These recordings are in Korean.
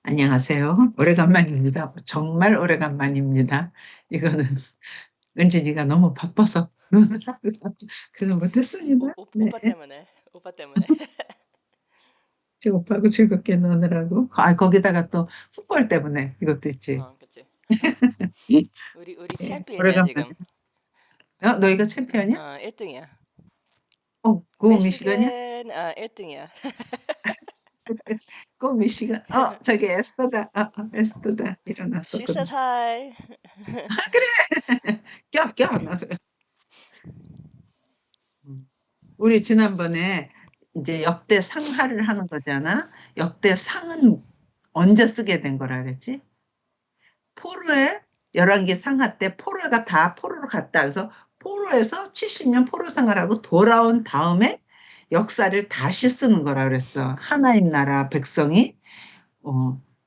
안녕하세요. 오래간만입니다. 정말 오래간만입니다. 이거는 은진이가 너무 바빠서 노느라고 그래서 못했습니다. 네. 오빠 때문에. 오빠 때문에. 제 오빠하고 즐겁게 노느라고. 거기다가 또 풋볼 때문에 이것도 있지. 그치. 우리 예, 챔피언이야, 오래간만에. 지금. 너희가 챔피언이야? 1등이야. 그거 미시간이야? 미시간, 1등이야. 그거 미시간. 저기 에스터다. 에스터다. She 일어났었거든. says hi. 그래. 껴. 너. 우리 지난번에 이제 역대 상하를 하는 거잖아. 역대 상은 언제 쓰게 된 거라 그랬지? 포로에 11개 상하 때 포로가 다 포로로 갔다. 그래서 포로에서 70년 포로 생활하고 돌아온 다음에 역사를 다시 쓰는 거라 그랬어. 하나님 나라 백성이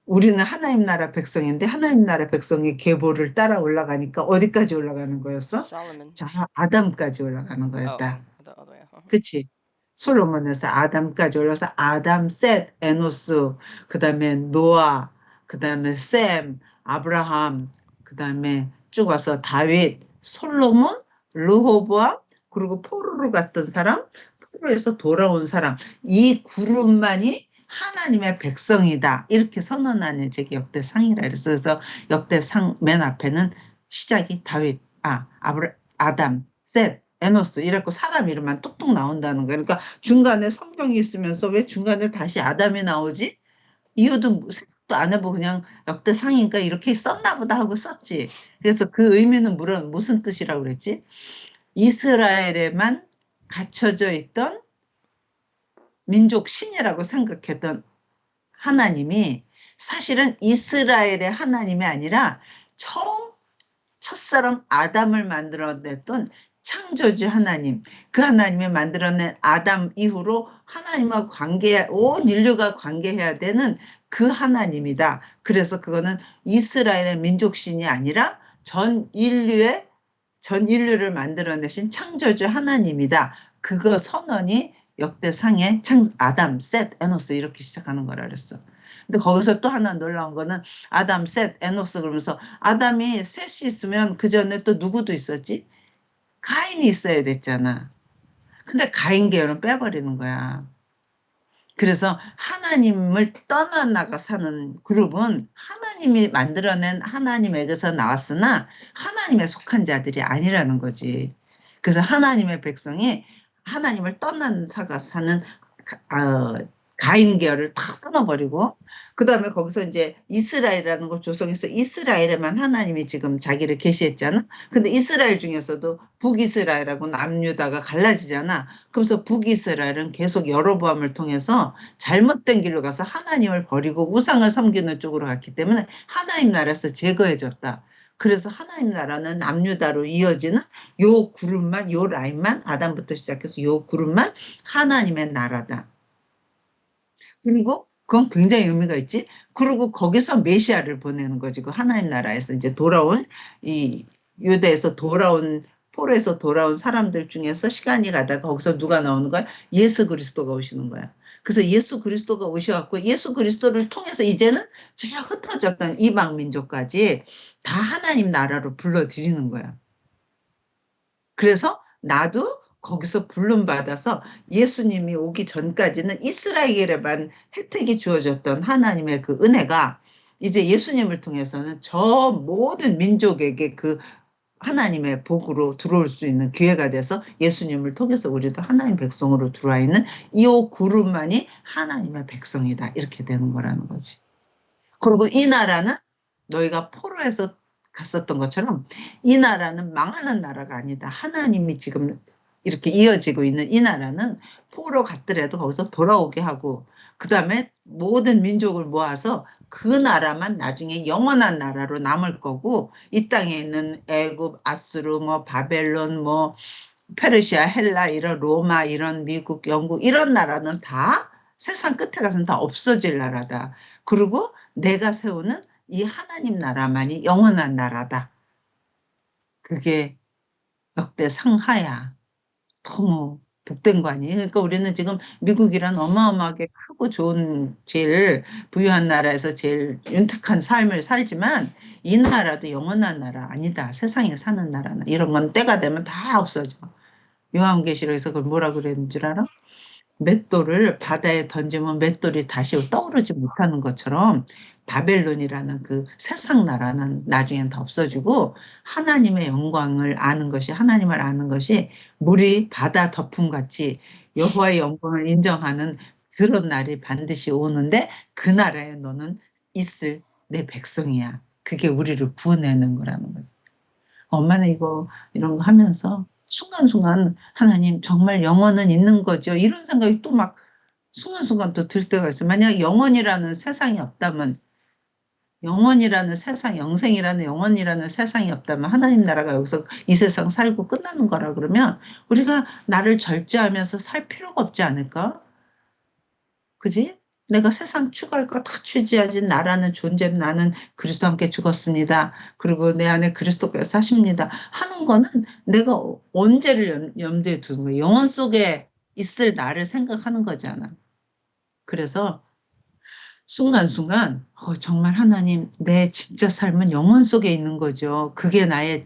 우리는 하나님 나라 백성인데 하나님 나라 백성이 계보를 따라 올라가니까 어디까지 올라가는 거였어? Solomon. 자, 아담까지 올라가는 거였다. 어도야. 그치? 솔로몬에서 아담까지 올라서 아담, 셋, 에노스, 그 다음에 노아, 그 다음에 셈, 아브라함, 그 다음에 쭉 와서 다윗, 솔로몬, 르호보암, 그리고 포로로 갔던 사람, 포로에서 돌아온 사람, 이 그룹만이 하나님의 백성이다. 이렇게 선언하는 제게 역대상이라 그랬어. 그래서 역대상 맨 앞에는 시작이 다윗, 아담, 셋, 에노스 이래갖고 사람 이름만 뚝뚝 나온다는 거예요. 그러니까 중간에 성경이 있으면서 왜 중간에 다시 아담이 나오지? 이유도 생각도 안 해보고 그냥 역대상이니까 이렇게 썼나 보다 하고 썼지. 그래서 그 의미는 무슨 뜻이라고 그랬지? 이스라엘에만 갇혀져 있던 민족 신이라고 생각했던 하나님이 사실은 이스라엘의 하나님이 아니라 처음 첫사람 아담을 만들어냈던 창조주 하나님, 그 하나님이 만들어낸 아담 이후로 하나님과 온 인류가 관계해야 되는 그 하나님이다. 그래서 그거는 이스라엘의 민족신이 아니라 전 인류를 만들어내신 창조주 하나님이다. 그거 선언이 역대상의 아담, 셋, 에노스 이렇게 시작하는 거라 그랬어. 근데 거기서 또 하나 놀라운 거는 아담, 셋, 에노스 그러면서 아담이 셋이 있으면 그 전에 또 누구도 있었지? 가인이 있어야 됐잖아. 근데 가인 계열은 빼버리는 거야. 그래서 하나님을 떠나나가 사는 그룹은 하나님이 만들어낸 하나님에게서 나왔으나 하나님에 속한 자들이 아니라는 거지. 그래서 하나님의 백성이 하나님을 떠난 사가 사는 가인 계열을 다 끊어버리고 그 다음에 거기서 이제 이스라엘이라는 걸 조성해서 이스라엘에만 하나님이 지금 자기를 계시했잖아. 근데 이스라엘 중에서도 북이스라엘하고 남유다가 갈라지잖아. 그래서 북이스라엘은 계속 여로보암을 통해서 잘못된 길로 가서 하나님을 버리고 우상을 섬기는 쪽으로 갔기 때문에 하나님 나라에서 제거해졌다. 그래서 하나님 나라는 남유다로 이어지는 요 그룹만, 요 라인만, 아담부터 시작해서 요 그룹만 하나님의 나라다. 그리고 그건 굉장히 의미가 있지. 그리고 거기서 메시아를 보내는 거지. 그 하나님 나라에서 이제 돌아온 이 유대에서 돌아온 포로에서 돌아온 사람들 중에서 시간이 가다가 거기서 누가 나오는 거야? 예수 그리스도가 오시는 거야. 그래서 예수 그리스도가 오셔갖고 예수 그리스도를 통해서 이제는 저 흩어졌던 이방 민족까지 다 하나님 나라로 불러들이는 거야. 그래서 나도 거기서 부름받아서 예수님이 오기 전까지는 이스라엘에만 혜택이 주어졌던 하나님의 그 은혜가 이제 예수님을 통해서는 저 모든 민족에게 그 하나님의 복으로 들어올 수 있는 기회가 돼서 예수님을 통해서 우리도 하나님 백성으로 들어와 있는 이 그룹만이 하나님의 백성이다. 이렇게 되는 거라는 거지. 그리고 이 나라는 너희가 포로에서 갔었던 것처럼 이 나라는 망하는 나라가 아니다. 하나님이 지금 이렇게 이어지고 있는 이 나라는 포로 갔더라도 거기서 돌아오게 하고 그 다음에 모든 민족을 모아서 그 나라만 나중에 영원한 나라로 남을 거고 이 땅에 있는 애굽, 아수르, 바벨론, 페르시아, 헬라 이런 로마 이런 미국, 영국 이런 나라는 다 세상 끝에 가서는 다 없어질 나라다. 그리고 내가 세우는 이 하나님 나라만이 영원한 나라다. 그게 역대 상하야. 너무 복된 거 아니에요? 그러니까 우리는 지금 미국이란 어마어마하게 크고 좋은 제일 부유한 나라에서 제일 윤택한 삶을 살지만 이 나라도 영원한 나라 아니다. 세상에 사는 나라는 이런 건 때가 되면 다 없어져. 요한계시록에서 그걸 뭐라 그랬는 줄 알아? 맷돌을 바다에 던지면 맷돌이 다시 떠오르지 못하는 것처럼 바벨론이라는 그 세상 나라는 나중엔 다 없어지고 하나님의 영광을 아는 것이 하나님을 아는 것이 물이 바다 덮음같이 여호와의 영광을 인정하는 그런 날이 반드시 오는데 그 나라에 너는 있을 내 백성이야. 그게 우리를 구원하는 거라는 거지. 엄마는 이런 거 하면서 순간순간 하나님 정말 영혼은 있는 거죠. 이런 생각이 또 막 순간순간 또 들 때가 있어요. 만약 영혼이라는 세상이 없다면 영혼이라는 세상, 영생이라는 영혼이라는 세상이 없다면 하나님 나라가 여기서 이 세상 살고 끝나는 거라 그러면 우리가 나를 절제하면서 살 필요가 없지 않을까? 그지? 내가 세상 추구할 거 다 취지하지 나라는 존재는 나는 그리스도와 함께 죽었습니다. 그리고 내 안에 그리스도께서 사십니다. 하는 거는 내가 언제를 염두에 두는 거야. 영혼 속에 있을 나를 생각하는 거잖아. 그래서 순간순간 정말 하나님 내 진짜 삶은 영혼 속에 있는 거죠. 그게 나의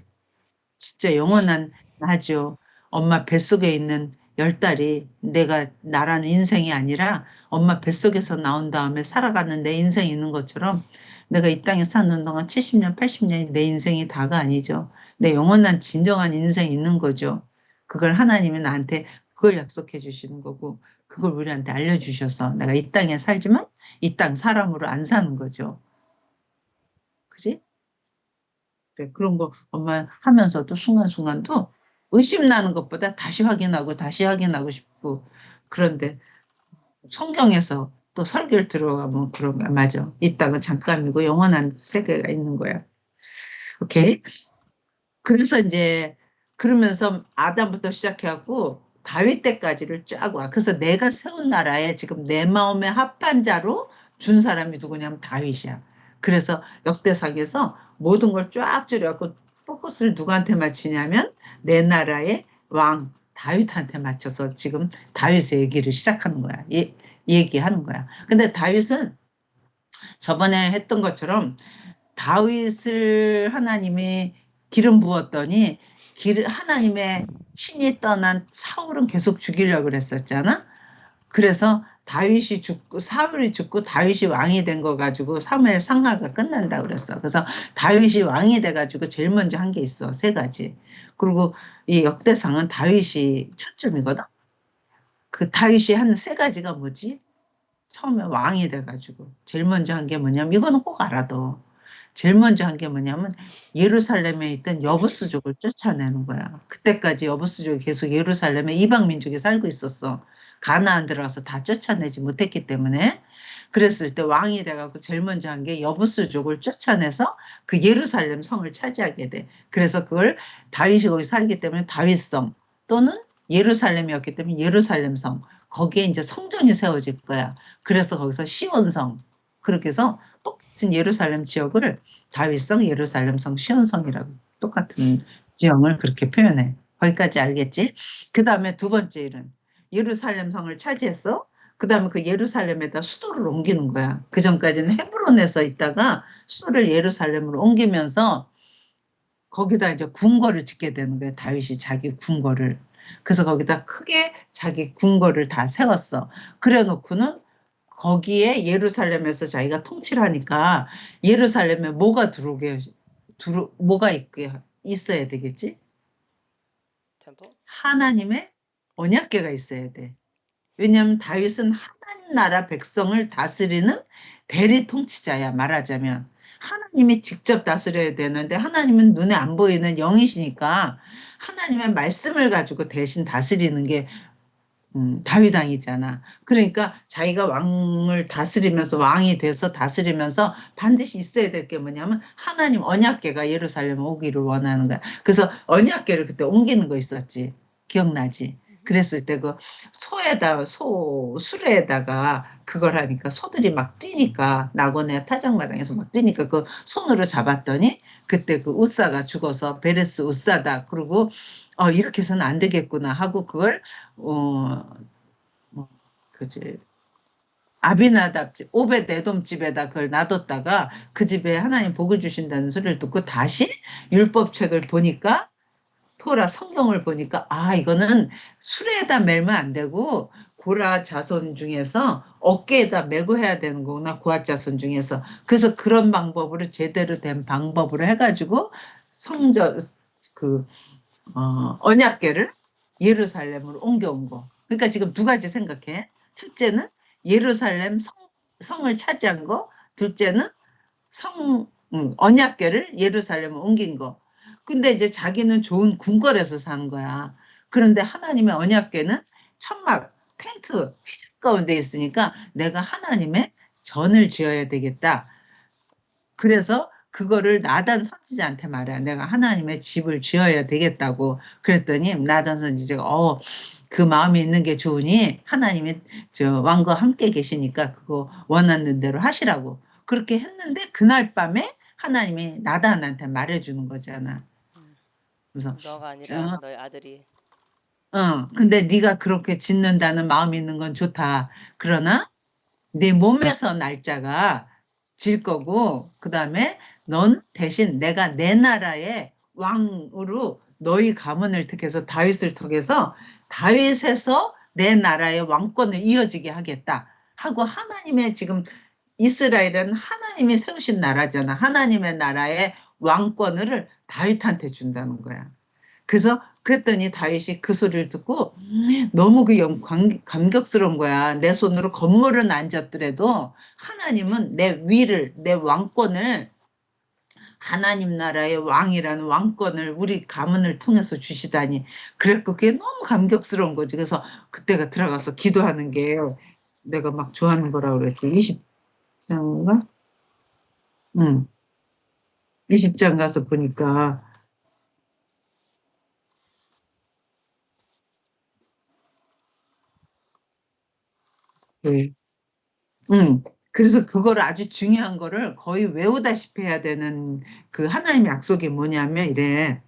진짜 영원한 나죠. 엄마 뱃속에 있는 10달이 내가 나라는 인생이 아니라 엄마 뱃속에서 나온 다음에 살아가는 내 인생이 있는 것처럼 내가 이 땅에 사는 동안 70년, 80년이 내 인생이 다가 아니죠. 내 영원한 진정한 인생이 있는 거죠. 그걸 하나님이 나한테 그걸 약속해 주시는 거고 그걸 우리한테 알려주셔서 내가 이 땅에 살지만 이 땅 사람으로 안 사는 거죠. 그지? 그래, 그런 거 엄마 하면서도 순간순간도 의심나는 것보다 다시 확인하고 싶고 그런데 성경에서 또 설교를 들어가면 그런가 맞아. 이 땅은 잠깐이고 영원한 세계가 있는 거야. 오케이. 그래서 이제 그러면서 아담부터 시작해갖고 다윗 때까지를 쫙 와. 그래서 내가 세운 나라에 지금 내 마음에 합한 자로 준 사람이 누구냐면 다윗이야. 그래서 역대상에서 모든 걸 쫙 줄여갖고 포커스를 누구한테 맞추냐면 내 나라의 왕 다윗한테 맞춰서 지금 다윗의 얘기를 시작하는 거야. 얘기하는 거야. 근데 다윗은 저번에 했던 것처럼 다윗을 하나님이 기름 부었더니 하나님의 신이 떠난 사울은 계속 죽이려고 그랬었잖아. 그래서 다윗이 죽고 사울이 죽고 다윗이 왕이 된 거 가지고 사무엘 상하가 끝난다 그랬어. 그래서 다윗이 왕이 돼 가지고 제일 먼저 한 게 있어. 3가지. 그리고 이 역대상은 다윗이 초점이거든. 그 다윗이 한 3가지가 뭐지? 처음에 왕이 돼 가지고 제일 먼저 한 게 뭐냐면 이거는 꼭 알아둬. 제일 먼저 한 게 뭐냐면 예루살렘에 있던 여부수족을 쫓아내는 거야. 그때까지 여부수족이 계속 예루살렘에 이방 민족이 살고 있었어. 가나안 들어가서 다 쫓아내지 못했기 때문에. 그랬을 때 왕이 돼갖고 제일 먼저 한 게 여부수족을 쫓아내서 그 예루살렘 성을 차지하게 돼. 그래서 그걸 다윗이 거기 살기 때문에 다윗성 또는 예루살렘이었기 때문에 예루살렘 성. 거기에 이제 성전이 세워질 거야. 그래서 거기서 시온성. 그렇게 해서 똑같은 예루살렘 지역을 다윗성, 예루살렘성, 시온성이라고 똑같은 지형을 그렇게 표현해. 거기까지 알겠지? 그 다음에 2번째 일은 예루살렘 성을 차지했어. 그 다음에 그 예루살렘에다 수도를 옮기는 거야. 그 전까지는 헤브론에서 있다가 수도를 예루살렘으로 옮기면서 거기다 이제 궁궐을 짓게 되는 거야. 다윗이 자기 궁궐을. 그래서 거기다 크게 자기 궁궐을 다 세웠어. 그래 놓고는 거기에 예루살렘에서 자기가 통치를 하니까 예루살렘에 뭐가 뭐가 있어야 되겠지? 하나님의 언약궤가 있어야 돼. 왜냐하면 다윗은 하나님 나라 백성을 다스리는 대리 통치자야. 말하자면 하나님이 직접 다스려야 되는데 하나님은 눈에 안 보이는 영이시니까 하나님의 말씀을 가지고 대신 다스리는 게 다윗 왕이잖아. 그러니까 자기가 왕을 다스리면서 왕이 돼서 다스리면서 반드시 있어야 될 게 뭐냐면 하나님 언약궤가 예루살렘에 오기를 원하는 거야. 그래서 언약궤를 그때 옮기는 거 있었지. 기억나지? 그랬을 때 그 수레에다가 그걸 하니까 소들이 막 뛰니까 낙원의 타작마당에서 막 뛰니까 그 손으로 잡았더니 그때 그 우사가 죽어서 베레스 우사다. 그러고 이렇게 해서는 안 되겠구나 하고 그걸 뭐, 그지 아비나답 집, 오벳 에돔 집에다 그걸 놔뒀다가 그 집에 하나님 복을 주신다는 소리를 듣고 다시 율법책을 보니까 토라 성경을 보니까 이거는 수레에다 매면 안 되고 고라 자손 중에서 어깨에다 메고 해야 되는 거구나. 고아 자손 중에서. 그래서 그런 방법으로 제대로 된 방법으로 해가지고 성전 그 언약궤를 예루살렘으로 옮겨온 거. 그러니까 지금 두 가지 생각해. 첫째는 예루살렘 성을 차지한 거. 둘째는 언약궤를 예루살렘에 옮긴 거. 근데 이제 자기는 좋은 궁궐에서 사는 거야. 그런데 하나님의 언약궤는 천막, 텐트, 휘적 가운데 있으니까 내가 하나님의 전을 지어야 되겠다. 그래서 그거를 나단 선지자한테 말해. 내가 하나님의 집을 지어야 되겠다고. 그랬더니 나단 선지자가 그 마음이 있는 게 좋으니 하나님이 저 왕과 함께 계시니까 그거 원하는 대로 하시라고. 그렇게 했는데 그날 밤에 하나님이 나단한테 말해주는 거잖아. 그래서 너가 아니라 너의 아들이. 근데 네가 그렇게 짓는다는 마음이 있는 건 좋다. 그러나 네 몸에서 날짜가 질 거고 그다음에 넌 대신 내가 내 나라의 왕으로 너희 가문을 택해서 다윗을 통해서 다윗에서 내 나라의 왕권을 이어지게 하겠다 하고 하나님의 지금 이스라엘은 하나님이 세우신 나라잖아. 하나님의 나라의 왕권을 다윗한테 준다는 거야. 그래서 그랬더니 다윗이 그 소리를 듣고 너무 그 감격스러운 거야. 내 손으로 건물은 안 졌더라도 하나님은 내 위를, 내 왕권을 하나님 나라의 왕이라는 왕권을 우리 가문을 통해서 주시다니. 그랬고 그게 너무 감격스러운 거지. 그래서 그때가 들어가서 기도하는 게 내가 막 좋아하는 거라고 그랬지. 20장인가? 응. 20장 가서 보니까 네. 그래서 그거를 아주 중요한 거를 거의 외우다시피 해야 되는 그 하나님의 약속이 뭐냐면 이래.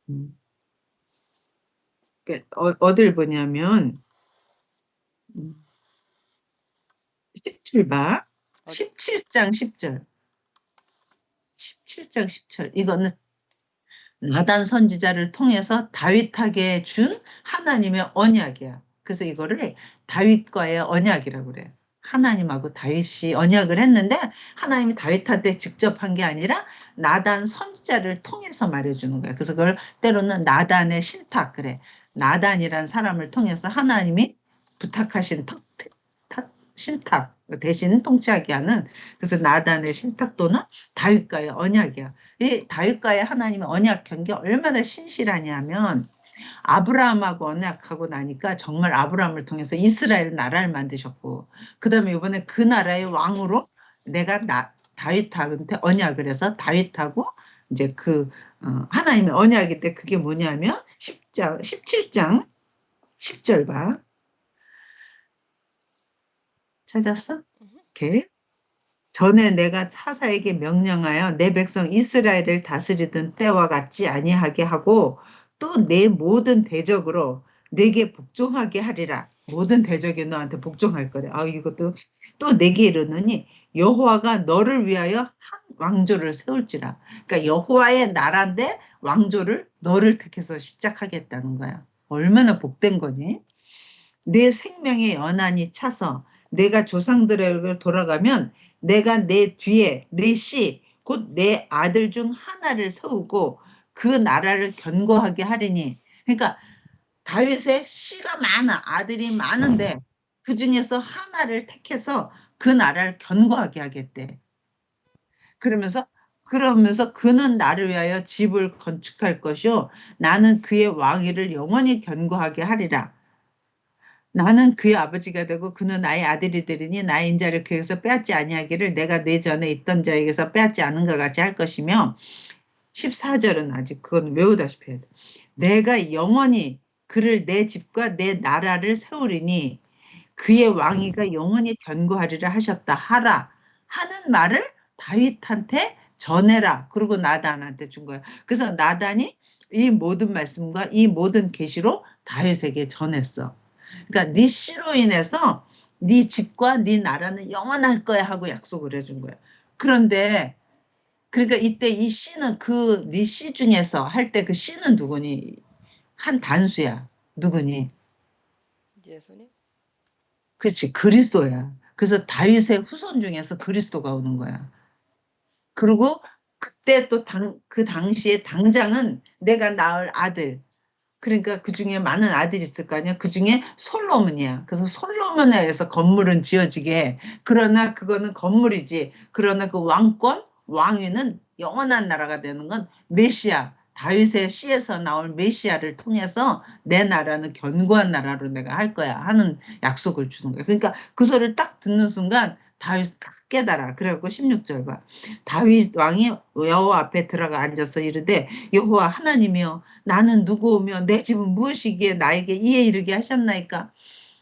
음, 어딜 보냐면 17 봐. 17장 10절. 17장 10절. 이거는 나단 선지자를 통해서 다윗에게 준 하나님의 언약이야. 그래서 이거를 다윗과의 언약이라고 그래. 하나님하고 다윗이 언약을 했는데 하나님이 다윗한테 직접 한 게 아니라 나단 선지자를 통해서 말해주는 거야. 그래서 그걸 때로는 나단의 신탁 그래. 나단이란 사람을 통해서 하나님이 부탁하신 신탁 대신 통치하게 하는 그래서 나단의 신탁 또는 다윗과의 언약이야. 이 다윗과의 하나님의 언약한 게 얼마나 신실하냐면 아브라함하고 언약하고 나니까 정말 아브라함을 통해서 이스라엘 나라를 만드셨고 그다음에 이번에 그 나라의 왕으로 내가 다윗한테 언약을 해서 다윗하고 이제 그 하나님의 언약인데 그게 뭐냐면 17장 10절 봐. 찾았어? 오케이. 전에 내가 사사에게 명령하여 내 백성 이스라엘을 다스리던 때와 같지 아니하게 하고 또 내 모든 대적으로 내게 복종하게 하리라. 모든 대적이 너한테 복종할 거래. 이것도 또 내게 이르노니 여호와가 너를 위하여 한 왕조를 세울지라. 그러니까 여호와의 나라인데 왕조를 너를 택해서 시작하겠다는 거야. 얼마나 복된 거니? 내 생명의 연한이 차서 내가 조상들에게 돌아가면 내가 내 뒤에 내 씨, 곧 내 아들 중 하나를 세우고 그 나라를 견고하게 하리니. 그러니까 다윗의 씨가 많아. 아들이 많은데 그 중에서 하나를 택해서 그 나라를 견고하게 하겠대. 그러면서 그는 나를 위하여 집을 건축할 것이요 나는 그의 왕위를 영원히 견고하게 하리라. 나는 그의 아버지가 되고 그는 나의 아들이 되리니 나의 인자를 그에게서 빼앗지 아니하기를 내가 내 전에 있던 자에게서 빼앗지 않은 것 같이 할 것이며 14절은 아직 그건 외우다시피 해야 돼. 내가 영원히 그를 내 집과 내 나라를 세우리니 그의 왕위가 영원히 견고하리라 하셨다 하라 하는 말을 다윗한테 전해라. 그리고 나단한테 준 거야. 그래서 나단이 이 모든 말씀과 이 모든 계시로 다윗에게 전했어. 그러니까 네 씨로 인해서 네 집과 네 나라는 영원할 거야 하고 약속을 해준 거야. 그런데 그러니까 이때 이 씨는 그 네 씨 중에서 할 때 그 씨는 누구니? 한 단수야. 누구니? 예수님? 그렇지. 그리스도야. 그래서 다윗의 후손 중에서 그리스도가 오는 거야. 그리고 그때 또 그 당시에 당장은 내가 낳을 아들, 그러니까 그 중에 많은 아들이 있을 거 아니야. 그 중에 솔로몬이야. 그래서 솔로몬에 의해서 건물은 지어지게 해. 그러나 그거는 건물이지. 그러나 그 왕권, 왕위는 영원한 나라가 되는 건 메시아, 다윗의 씨에서 나올 메시아를 통해서 내 나라는 견고한 나라로 내가 할 거야 하는 약속을 주는 거야. 그러니까 그 소리를 딱 듣는 순간 다윗 딱 깨달아. 그래갖고 16절 봐. 다윗 왕이 여호와 앞에 들어가 앉아서 이르되 여호와 하나님이여 나는 누구오며 내 집은 무엇이기에 나에게 이에 이르게 하셨나이까.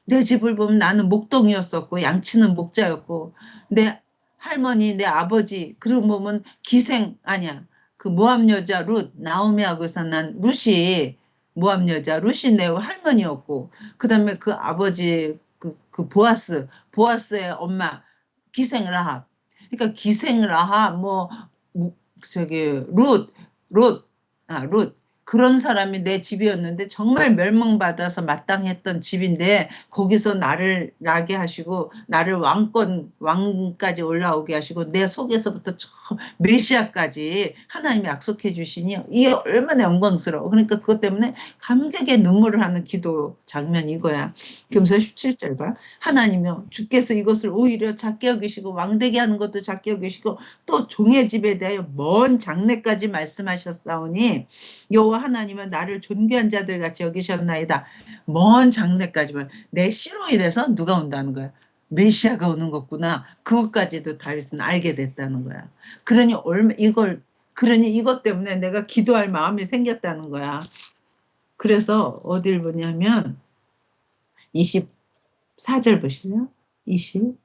내 집을 보면 나는 목동이었었고 양치는 목자였고 내 할머니 내 아버지 그러고 보면 기생 아니야. 그 모압 여자 룻 나오미하고서 난 룻이 모압 여자 룻이 내 할머니였고 그다음에 그 아버지 그 보아스의 엄마 기생 라합. 그러니까 기생 라합 뭐 저기 룻 그런 사람이 내 집이었는데 정말 멸망받아서 마땅했던 집인데 거기서 나를 나게 하시고 나를 왕까지 올라오게 하시고 내 속에서부터 저 메시아까지 하나님이 약속해 주시니 이게 얼마나 영광스러워. 그러니까 그것 때문에 감격의 눈물을 하는 기도 장면이 이거야. 그러면서 17절 봐. 하나님이여 주께서 이것을 오히려 작게 여기시고 왕되게 하는 것도 작게 여기시고 또 종의 집에 대하여 먼 장래까지 말씀하셨사오니 여호와 하나님은 나를 존귀한 자들 같이 여기셨나이다. 먼 장래까지만 내 씨로 인해서 누가 온다는 거야. 메시아가 오는 거구나. 그것까지도 다윗은 알게 됐다는 거야. 그러니 이것 때문에 내가 기도할 마음이 생겼다는 거야. 그래서 어딜 보냐면 24절 보시죠. 20.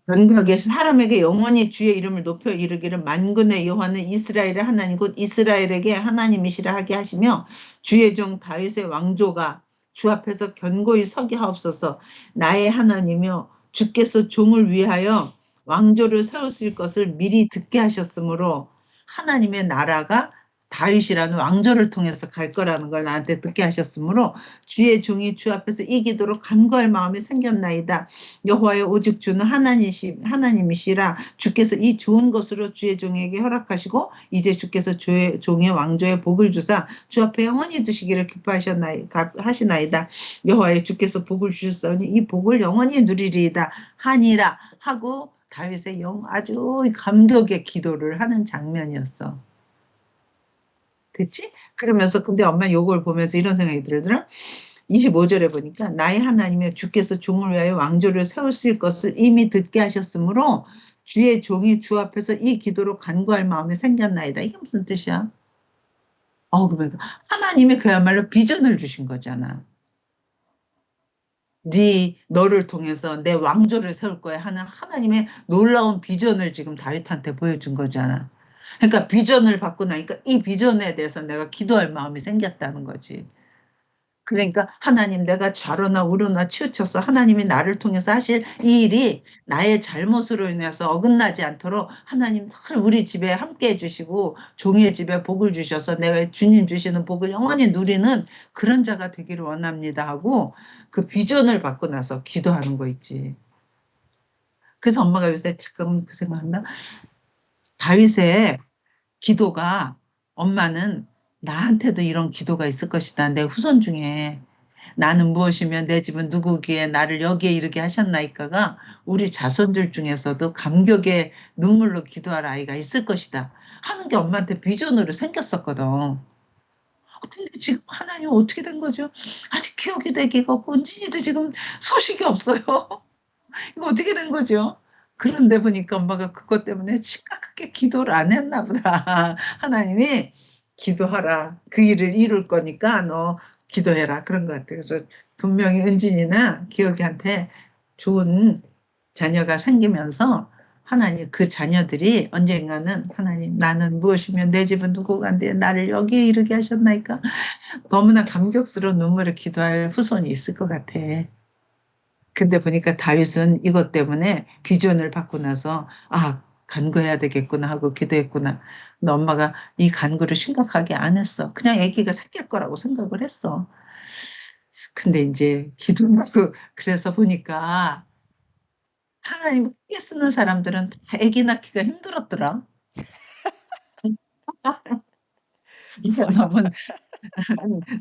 변벽에 사람에게 영원히 주의 이름을 높여 이르기를 만군의 여호와는 이스라엘의 하나님 곧 이스라엘에게 하나님이시라 하게 하시며 주의 종 다윗의 왕조가 주 앞에서 견고히 서게 하옵소서. 나의 하나님이여 주께서 종을 위하여 왕조를 세우실 것을 미리 듣게 하셨으므로 하나님의 나라가 다윗이라는 왕조를 통해서 갈 거라는 걸 나한테 듣게 하셨으므로 주의 종이 주 앞에서 이기도록 간구할 마음이 생겼나이다. 여호와여 오직 주는 하나님이시라. 주께서 이 좋은 것으로 주의 종에게 허락하시고 이제 주께서 주의 종의 왕조의 복을 주사 주 앞에 영원히 두시기를 기뻐하시나이다. 여호와여 주께서 복을 주셨사오니 이 복을 영원히 누리리이다 하니라 하고 다윗의 아주 감격의 기도를 하는 장면이었어. 그치? 그러면서 근데 엄마 요걸 보면서 이런 생각이 들더라. 25절에 보니까 나의 하나님의 주께서 종을 위하여 왕조를 세우실 것을 이미 듣게 하셨으므로 주의 종이 주 앞에서 이 기도로 간구할 마음이 생겼나이다. 이게 무슨 뜻이야? 그러니까 하나님이 그야말로 비전을 주신 거잖아. 너를 통해서 내 왕조를 세울 거야 하는 하나님의 놀라운 비전을 지금 다윗한테 보여준 거잖아. 그러니까 비전을 받고 나니까 이 비전에 대해서 내가 기도할 마음이 생겼다는 거지. 그러니까 하나님 내가 좌로나 우로나 치우쳐서 하나님이 나를 통해서 하실 이 일이 나의 잘못으로 인해서 어긋나지 않도록 하나님 늘 우리 집에 함께 해주시고 종의 집에 복을 주셔서 내가 주님 주시는 복을 영원히 누리는 그런 자가 되기를 원합니다 하고 그 비전을 받고 나서 기도하는 거 있지. 그래서 엄마가 요새 지금 그 생각한다. 다윗의 기도가 엄마는 나한테도 이런 기도가 있을 것이다. 내 후손 중에 나는 무엇이며 내 집은 누구기에 나를 여기에 이르게 하셨나이까가 우리 자손들 중에서도 감격의 눈물로 기도할 아이가 있을 것이다 하는 게 엄마한테 비전으로 생겼었거든. 근데 지금 하나님 어떻게 된 거죠? 아직 기억이 되기가 없고 은진이도 지금 소식이 없어요. 이거 어떻게 된 거죠? 그런데 보니까 엄마가 그것 때문에 심각하게 기도를 안 했나 보다. 하나님이 기도하라. 그 일을 이룰 거니까 너 기도해라. 그런 것 같아요. 그래서 분명히 은진이나 기억이한테 좋은 자녀가 생기면서 하나님 그 자녀들이 언젠가는 하나님 나는 무엇이면 내 집은 누구간데 나를 여기에 이르게 하셨나이까 너무나 감격스러운 눈물을 기도할 후손이 있을 것 같아. 근데 보니까 다윗은 이것 때문에 비전을 받고 나서 간구해야 되겠구나 하고 기도했구나. 근데 엄마가 이 간구를 심각하게 안 했어. 그냥 아기가 생길 거라고 생각을 했어. 근데 이제 기도하고 그래서 보니까 하나님 크게 쓰는 사람들은 다 아기 낳기가 힘들었더라. 이거 부활. 너무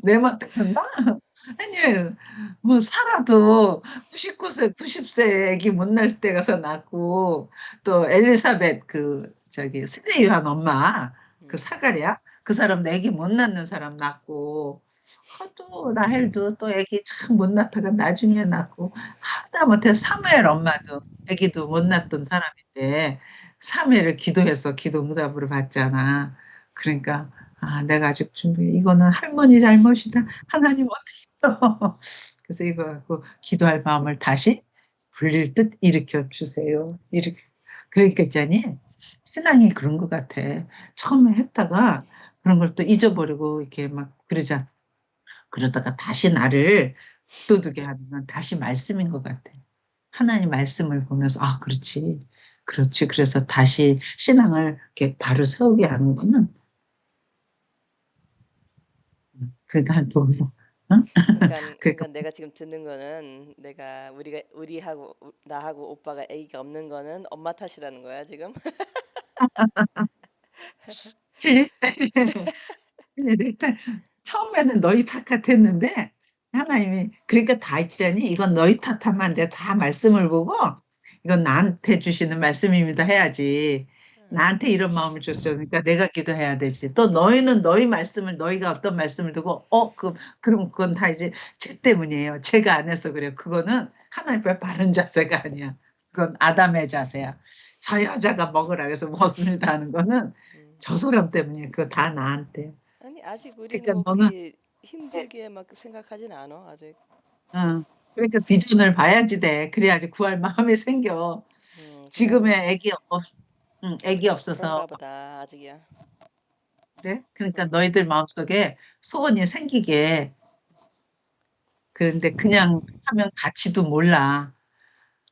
내 맛도 든다? 아니, 뭐, 살아도 99세, 90세 애기 못 낳을 때 가서 낳고, 또 엘리사벳, 세례 요한 엄마, 그 음. 사가랴? 그 사람도 애기 못 낳는 사람 낳고, 또 라헬도 또 애기 참 못 낳다가 나중에 낳고, 하다못해 사무엘 엄마도 애기도 못 낳던 사람인데, 사무엘을 기도해서 기도 응답을 받잖아. 그러니까, 내가 아직 이거는 할머니 잘못이다. 하나님 어떻게 그래서 이거 갖고 기도할 마음을 다시 불릴 듯 일으켜 주세요. 그러니까 있잖니 신앙이 그런 것 같아. 처음에 했다가 그런 걸 또 잊어버리고 이렇게 막 그러다가 다시 나를 북돋우게 하는 건 다시 말씀인 것 같아. 하나님 말씀을 보면서 그렇지. 그렇지. 그래서 다시 신앙을 이렇게 바로 세우게 하는 거는 그러니까 한 두 번. 응? 그러니까 그러니까 내가 지금 듣는 거는 내가 우리하고 나하고 오빠가 아기가 없는 거는 엄마 탓이라는 거야 지금. 그치? 일단 처음에는 너희 탓 같았는데 하나님이 그러니까 다 있자니 이건 너희 탓하면 안 돼. 다 말씀을 보고 이건 나한테 주시는 말씀입니다 해야지. 나한테 이런 마음을 줬어. 그러니까 내가 기도해야 되지. 또 너희는 너희 말씀을 너희가 어떤 말씀을 두고 그럼 그건 다 이제 쟤 때문이에요. 제가 안 해서 그래요. 그거는 하나님의 바른 자세가 아니야. 그건 아담의 자세야. 저 여자가 먹으라 그래서 먹었습니다 하는 거는 음. 저 사람 때문이야. 그거 다 나한테. 아니 아직 우리는 그러니까 뭐 너는 그렇게 힘들게 막 생각하진 않아 아직. 어, 그러니까 비전을 봐야지 돼. 그래야지 구할 마음이 생겨. 지금의 그냥 애기 없어서 그런가 보다 아직이야. 그래? 그러니까 음. 너희들 마음속에 소원이 생기게. 그런데 그냥 하면 가치도 몰라.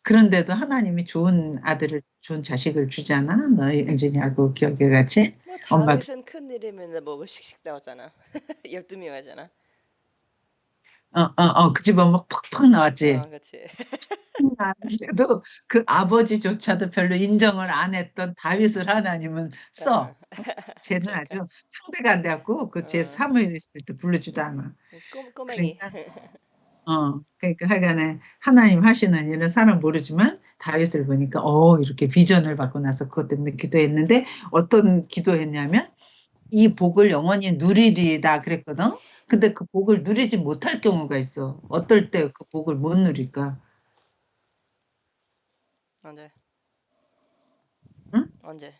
그런데도 하나님이 좋은 아들을, 좋은 자식을 주잖아. 너희 은진이하고 기억해 같이. 뭐 엄마도. 다윗은 큰 일이면 뭐 씩씩 싸웠잖아. 12명 하잖아. 그 집은 막 팍팍 나왔지. 그렇지. 그래도 그 아버지조차도 별로 인정을 안 했던 다윗을 하나님은 써. 쟤는 그러니까 아주 상대가 안 돼갖고 쟤 어, 사무엘 있을 때 부르지도 않아. 꼬맹이. 그러니까 그러니까 하여간에 하나님 하시는 일은 사람 모르지만 다윗을 보니까 이렇게 비전을 받고 나서 그것 때문에 기도했는데 어떤 기도했냐면 이 복을 영원히 누리리다 그랬거든. 근데 그 복을 누리지 못할 경우가 있어. 어떨 때 그 복을 못 누릴까? 언제? 응? 언제?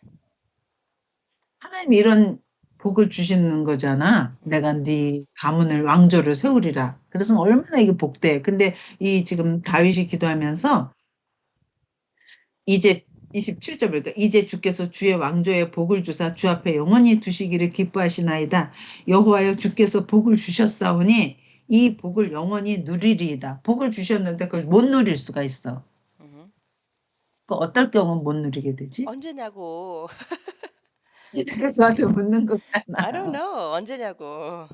하나님이 이런 복을 주시는 거잖아. 내가 음. 네 가문을 왕조를 세우리라. 그래서 얼마나 이게 복돼. 근데 이 지금 다윗이 기도하면서 이제 27절 그러니까 이제 주께서 주의 왕조에 복을 주사 주 앞에 영원히 두시기를 기뻐하시나이다. 여호와여 주께서 복을 주셨사오니 이 복을 영원히 누리리이다. 복을 주셨는데 그걸 못 누릴 수가 있어. 음. 그 어떨 경우는 못 누리게 되지? 언제냐고. 내가 저한테 묻는 I don't 거잖아. know. 언제냐고.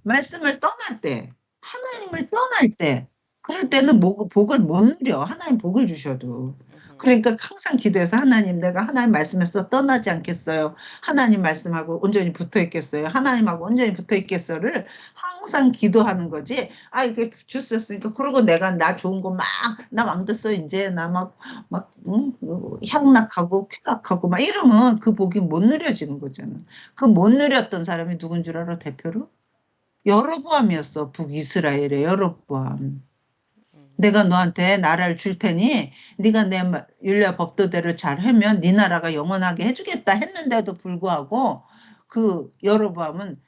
말씀을 떠날 때, 하나님을 떠날 때, 그럴 때는 복을 못 누려. 하나님 복을 주셔도. 음. 그러니까 항상 기도해서 하나님, 내가 하나님 말씀에서 떠나지 않겠어요. 하나님 말씀하고 온전히 붙어 있겠어요. 하나님하고 온전히 붙어 있겠어요를 항상 기도하는 거지. 이게 주셨으니까. 그러고 내가 나 좋은 거 막, 나 왕 됐어, 이제. 나 향락하고 쾌락하고 막 이러면 그 복이 못 누려지는 거잖아. 그 못 누렸던 사람이 누군 줄 알아, 대표로? 여로보암이었어. 북이스라엘의 여로보암. 내가 너한테 나라를 줄 테니 네가 내 율례 법도대로 잘 하면 네 나라가 영원하게 해주겠다 했는데도 불구하고 그 여로보암은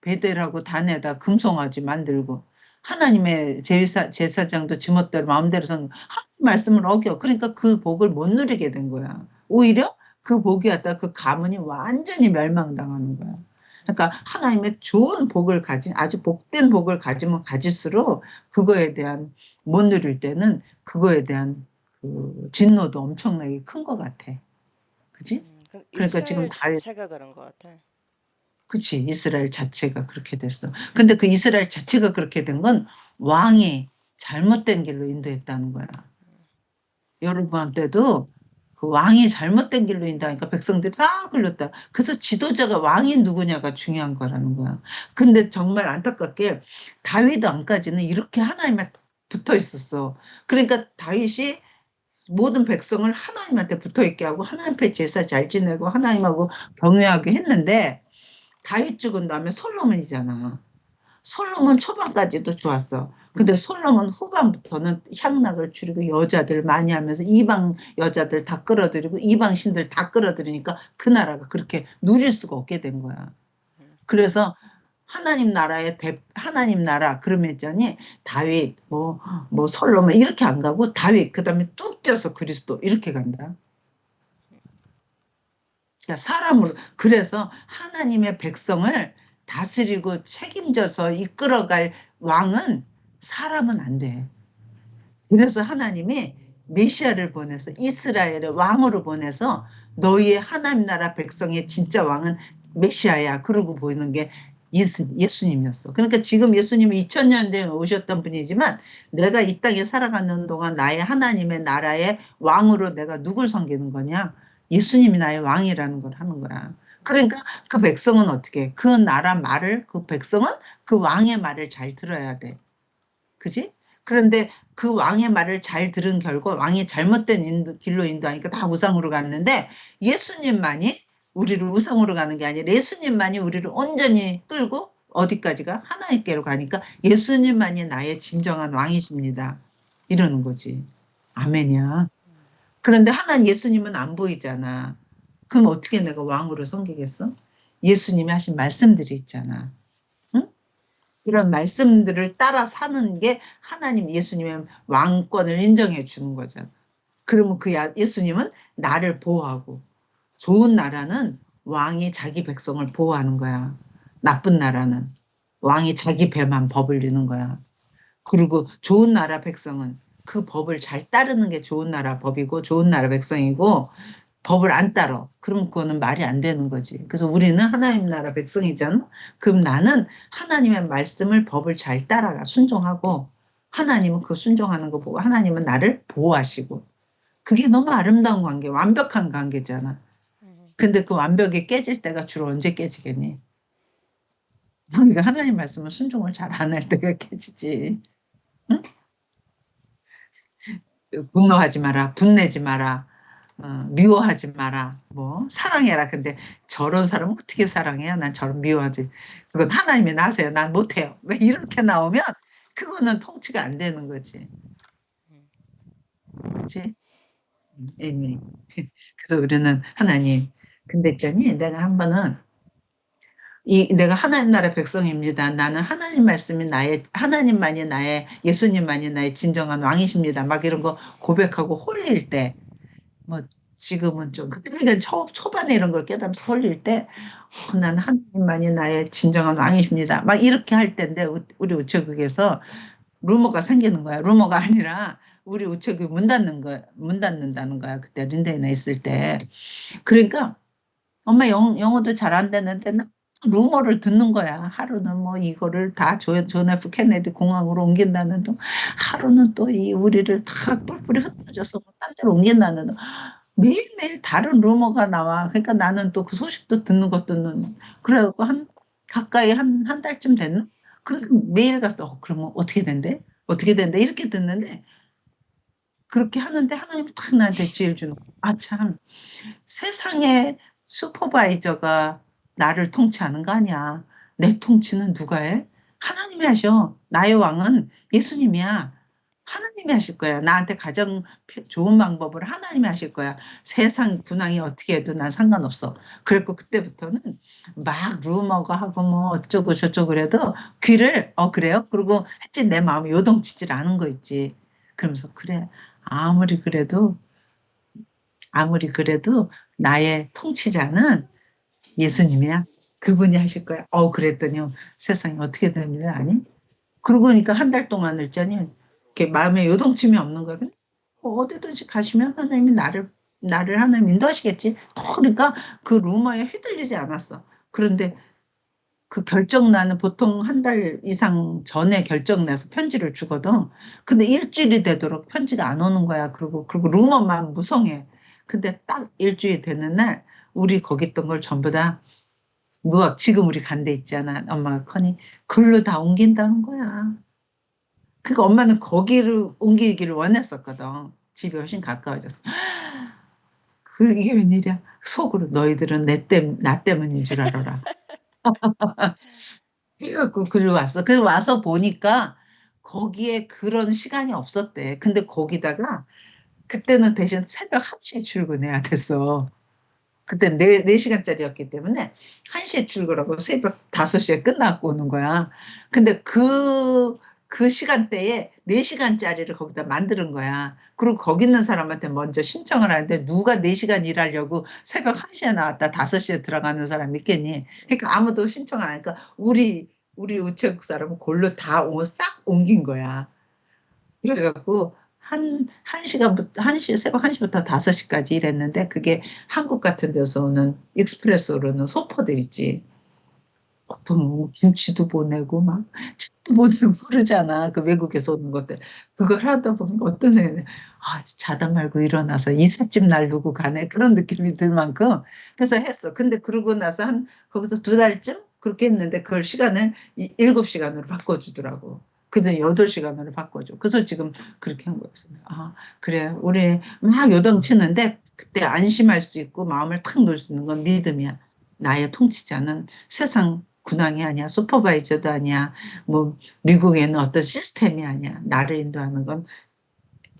베델하고 단에다 금송아지 만들고 하나님의 제사장도 지멋대로 마음대로 하나님 말씀을 어겨. 그러니까 그 복을 못 누리게 된 거야. 오히려 그 복이 왔다 그 가문이 완전히 멸망당하는 거야. 그러니까 하나님의 좋은 복을 가진 아주 복된 복을 가지면 가질수록 그거에 대한 못 누릴 때는 그거에 대한 그 진노도 엄청나게 큰 것 같아. 그지? 그러니까 지금 이스라엘 자체가 그런 것 같아. 그치, 이스라엘 자체가 그렇게 됐어. 근데 그 이스라엘 자체가 그렇게 된 건 왕이 잘못된 길로 인도했다는 거야. 여로보암 때도 그 왕이 잘못된 길로 인도하니까 백성들이 다 걸렸다. 그래서 지도자가 왕이 누구냐가 중요한 거라는 거야. 근데 정말 안타깝게 다윗 왕까지는 이렇게 하나님에 붙어 있었어. 그러니까 다윗이 모든 백성을 하나님한테 붙어 있게 하고 하나님 앞에 제사 잘 지내고 하나님하고 경외하게 했는데 다윗 죽은 다음에 솔로몬이잖아. 솔로몬 초반까지도 좋았어. 근데 솔로몬 후반부터는 향락을 추리고 여자들 많이 하면서 이방 여자들 다 끌어들이고 이방 신들 다 끌어들이니까 그 나라가 그렇게 누릴 수가 없게 된 거야. 그래서 하나님 나라 그러면 있잖니 다윗 뭐 솔로몬 이렇게 안 가고 다윗 그다음에 뚝 떼서 그리스도 이렇게 간다. 그러니까 사람으로 그래서 하나님의 백성을 다스리고 책임져서 이끌어갈 왕은 사람은 안 돼. 그래서 하나님이 메시아를 보내서 이스라엘의 왕으로 보내서 너희의 하나님 나라 백성의 진짜 왕은 메시아야. 그러고 보이는 게 예수님이었어. 그러니까 지금 예수님이 2000년 전에 오셨던 분이지만 내가 이 땅에 살아가는 동안 나의 하나님의 나라의 왕으로 내가 누굴 섬기는 거냐? 예수님이 나의 왕이라는 걸 하는 거야. 그러니까 그 백성은 어떻게 그 나라 말을 그 백성은 그 왕의 말을 잘 들어야 돼. 그지? 그런데 그 왕의 말을 잘 들은 결과 왕이 잘못된 길로 인도하니까 다 우상으로 갔는데 예수님만이 우리를 우상으로 가는 게 아니라 예수님만이 우리를 온전히 끌고 어디까지가 하나님께로 가니까 예수님만이 나의 진정한 왕이십니다. 이러는 거지. 아멘이야. 그런데 하나님 예수님은 안 보이잖아. 그럼 어떻게 내가 왕으로 섬기겠어? 예수님이 하신 말씀들이 있잖아. 응? 이런 말씀들을 따라 사는 게 하나님 예수님의 왕권을 인정해 주는 거잖아. 그러면 그 예수님은 나를 보호하고 좋은 나라는 왕이 자기 백성을 보호하는 거야. 나쁜 나라는 왕이 자기 배만 버블리는 거야. 그리고 좋은 나라 백성은 그 법을 잘 따르는 게 좋은 나라 법이고 좋은 나라 백성이고 법을 안 따라. 그럼 그거는 말이 안 되는 거지. 그래서 우리는 하나님 나라 백성이잖아. 그럼 나는 하나님의 말씀을 법을 잘 따라가 순종하고 하나님은 그 순종하는 거 보고 하나님은 나를 보호하시고 그게 너무 아름다운 관계, 완벽한 관계잖아. 근데 그 완벽이 깨질 때가 주로 언제 깨지겠니? 우리가 하나님 말씀을 순종을 잘 안 할 때가 깨지지. 응? 분노하지 마라, 분내지 마라, 미워하지 마라, 뭐 사랑해라. 근데 저런 사람 어떻게 사랑해요? 난 저런 미워하지. 그건 하나님이 나세요. 난 못해요. 왜 이렇게 나오면 그거는 통치가 안 되는 거지. 그렇지? 그래서 우리는 하나님. 근데 있잖니 내가 한 번은 내가 하나님 나라 백성입니다. 나는 하나님 말씀이 하나님만이 나의, 예수님만이 나의 진정한 왕이십니다. 막 이런 거 고백하고 홀릴 때, 뭐, 지금은 좀, 그러니까 초반에 이런 걸 깨달으면서 홀릴 때, 난 하나님만이 나의 진정한 왕이십니다. 막 이렇게 할 때인데, 우리 우체국에서 루머가 생기는 거야. 루머가 아니라, 우리 우체국이 문 닫는다는 거야. 그때 린데이나 있을 때. 그러니까, 엄마 영어도 잘 안 되는데, 루머를 듣는 거야. 하루는 뭐 이거를 다 존 F 케네디 공항으로 옮긴다는 둥, 하루는 또 우리를 다 뿔뿔이 흩어져서 딴 데로 옮긴다는 둥. 매일매일 다른 루머가 나와. 그러니까 나는 또 그 소식도 듣는 것도 그래갖고 가까이 한 달쯤 됐나? 그러니까 매일 가서 그러면 어떻게 된대? 어떻게 된대? 이렇게 듣는데 그렇게 하는데 하나님이 탁 나한테 지혜를 주는 거야. 아, 참 세상에 슈퍼바이저가 나를 통치하는 거 아니야. 내 통치는 누가 해? 하나님이 하셔. 나의 왕은 예수님이야. 하나님이 하실 거야. 나한테 가장 좋은 방법을 하나님이 하실 거야. 세상 군왕이 어떻게 해도 난 상관없어. 그랬고 그때부터는 막 루머가 하고 뭐 어쩌고 저쩌고 그래도 귀를 그래요? 그리고 했지 내 마음이 요동치질 않은 거 있지. 그러면서 그래 아무리 그래도 나의 통치자는 예수님이야. 그분이 하실 거야. 그랬더니 세상이 어떻게 되는 줄 아니? 그러고 보니까 한 달 동안 했더니 이렇게 마음에 요동침이 없는 거야. 그냥 어디든지 가시면 하나님이 나를 하나님 인도하시겠지. 그러니까 그 루머에 휘둘리지 않았어. 그런데 그 결정 나는 보통 한 달 이상 전에 결정 내서 편지를 주거든. 근데 일주일이 되도록 편지가 안 오는 거야. 그리고 루머만 무성해. 근데 딱 일주일 되는 날 우리 거기 있던 걸 전부 다 누가 지금 우리 간 데 있잖아. 엄마가 커니 글로 다 옮긴다는 거야. 그러니까 엄마는 거기를 옮기기를 원했었거든. 집이 훨씬 가까워져서. 이게 웬일이야? 속으로 너희들은 나 때문인 줄 알아라. 그래갖고 글로 왔어. 그리고 와서 보니까 거기에 그런 시간이 없었대. 근데 거기다가 그때는 대신 새벽 1시에 출근해야 됐어. 그때 4시간짜리였기 때문에 1시에 출근하고 새벽 5시에 끝나고 오는 거야. 근데 그 시간대에 4시간짜리를 거기다 만드는 거야. 그리고 거기 있는 사람한테 먼저 신청을 하는데 누가 4시간 일하려고 새벽 1시에 나왔다 5시에 들어가는 사람 있겠니? 그러니까 아무도 신청 안 하니까 우리 우체국 사람은 골로 다 싹 옮긴 거야. 그래갖고 새벽 1시부터 5시까지 일했는데 그게 한국 같은 데서 오는 익스프레소로는 소포들 있지. 보통 김치도 보내고 막 책도 보내고 그러잖아. 그 외국에서 오는 것들. 그걸 하다 보니까 어떤 생각이 자다 말고 일어나서 이삿짐 날르고 가네. 그런 느낌이 들 만큼. 그래서 했어. 근데 그러고 나서 거기서 2달쯤 그렇게 했는데 그걸 시간을 7시간으로 바꿔주더라고. 그저 8시간으로 바꿔줘. 그래서 지금 그렇게 한 거였어요. 그래. 우리 막 요동치는데 그때 안심할 수 있고 마음을 탁 놓을 수 있는 건 믿음이야. 나의 통치자는 세상 군왕이 아니야. 슈퍼바이저도 아니야. 뭐 미국에는 어떤 시스템이 아니야. 나를 인도하는 건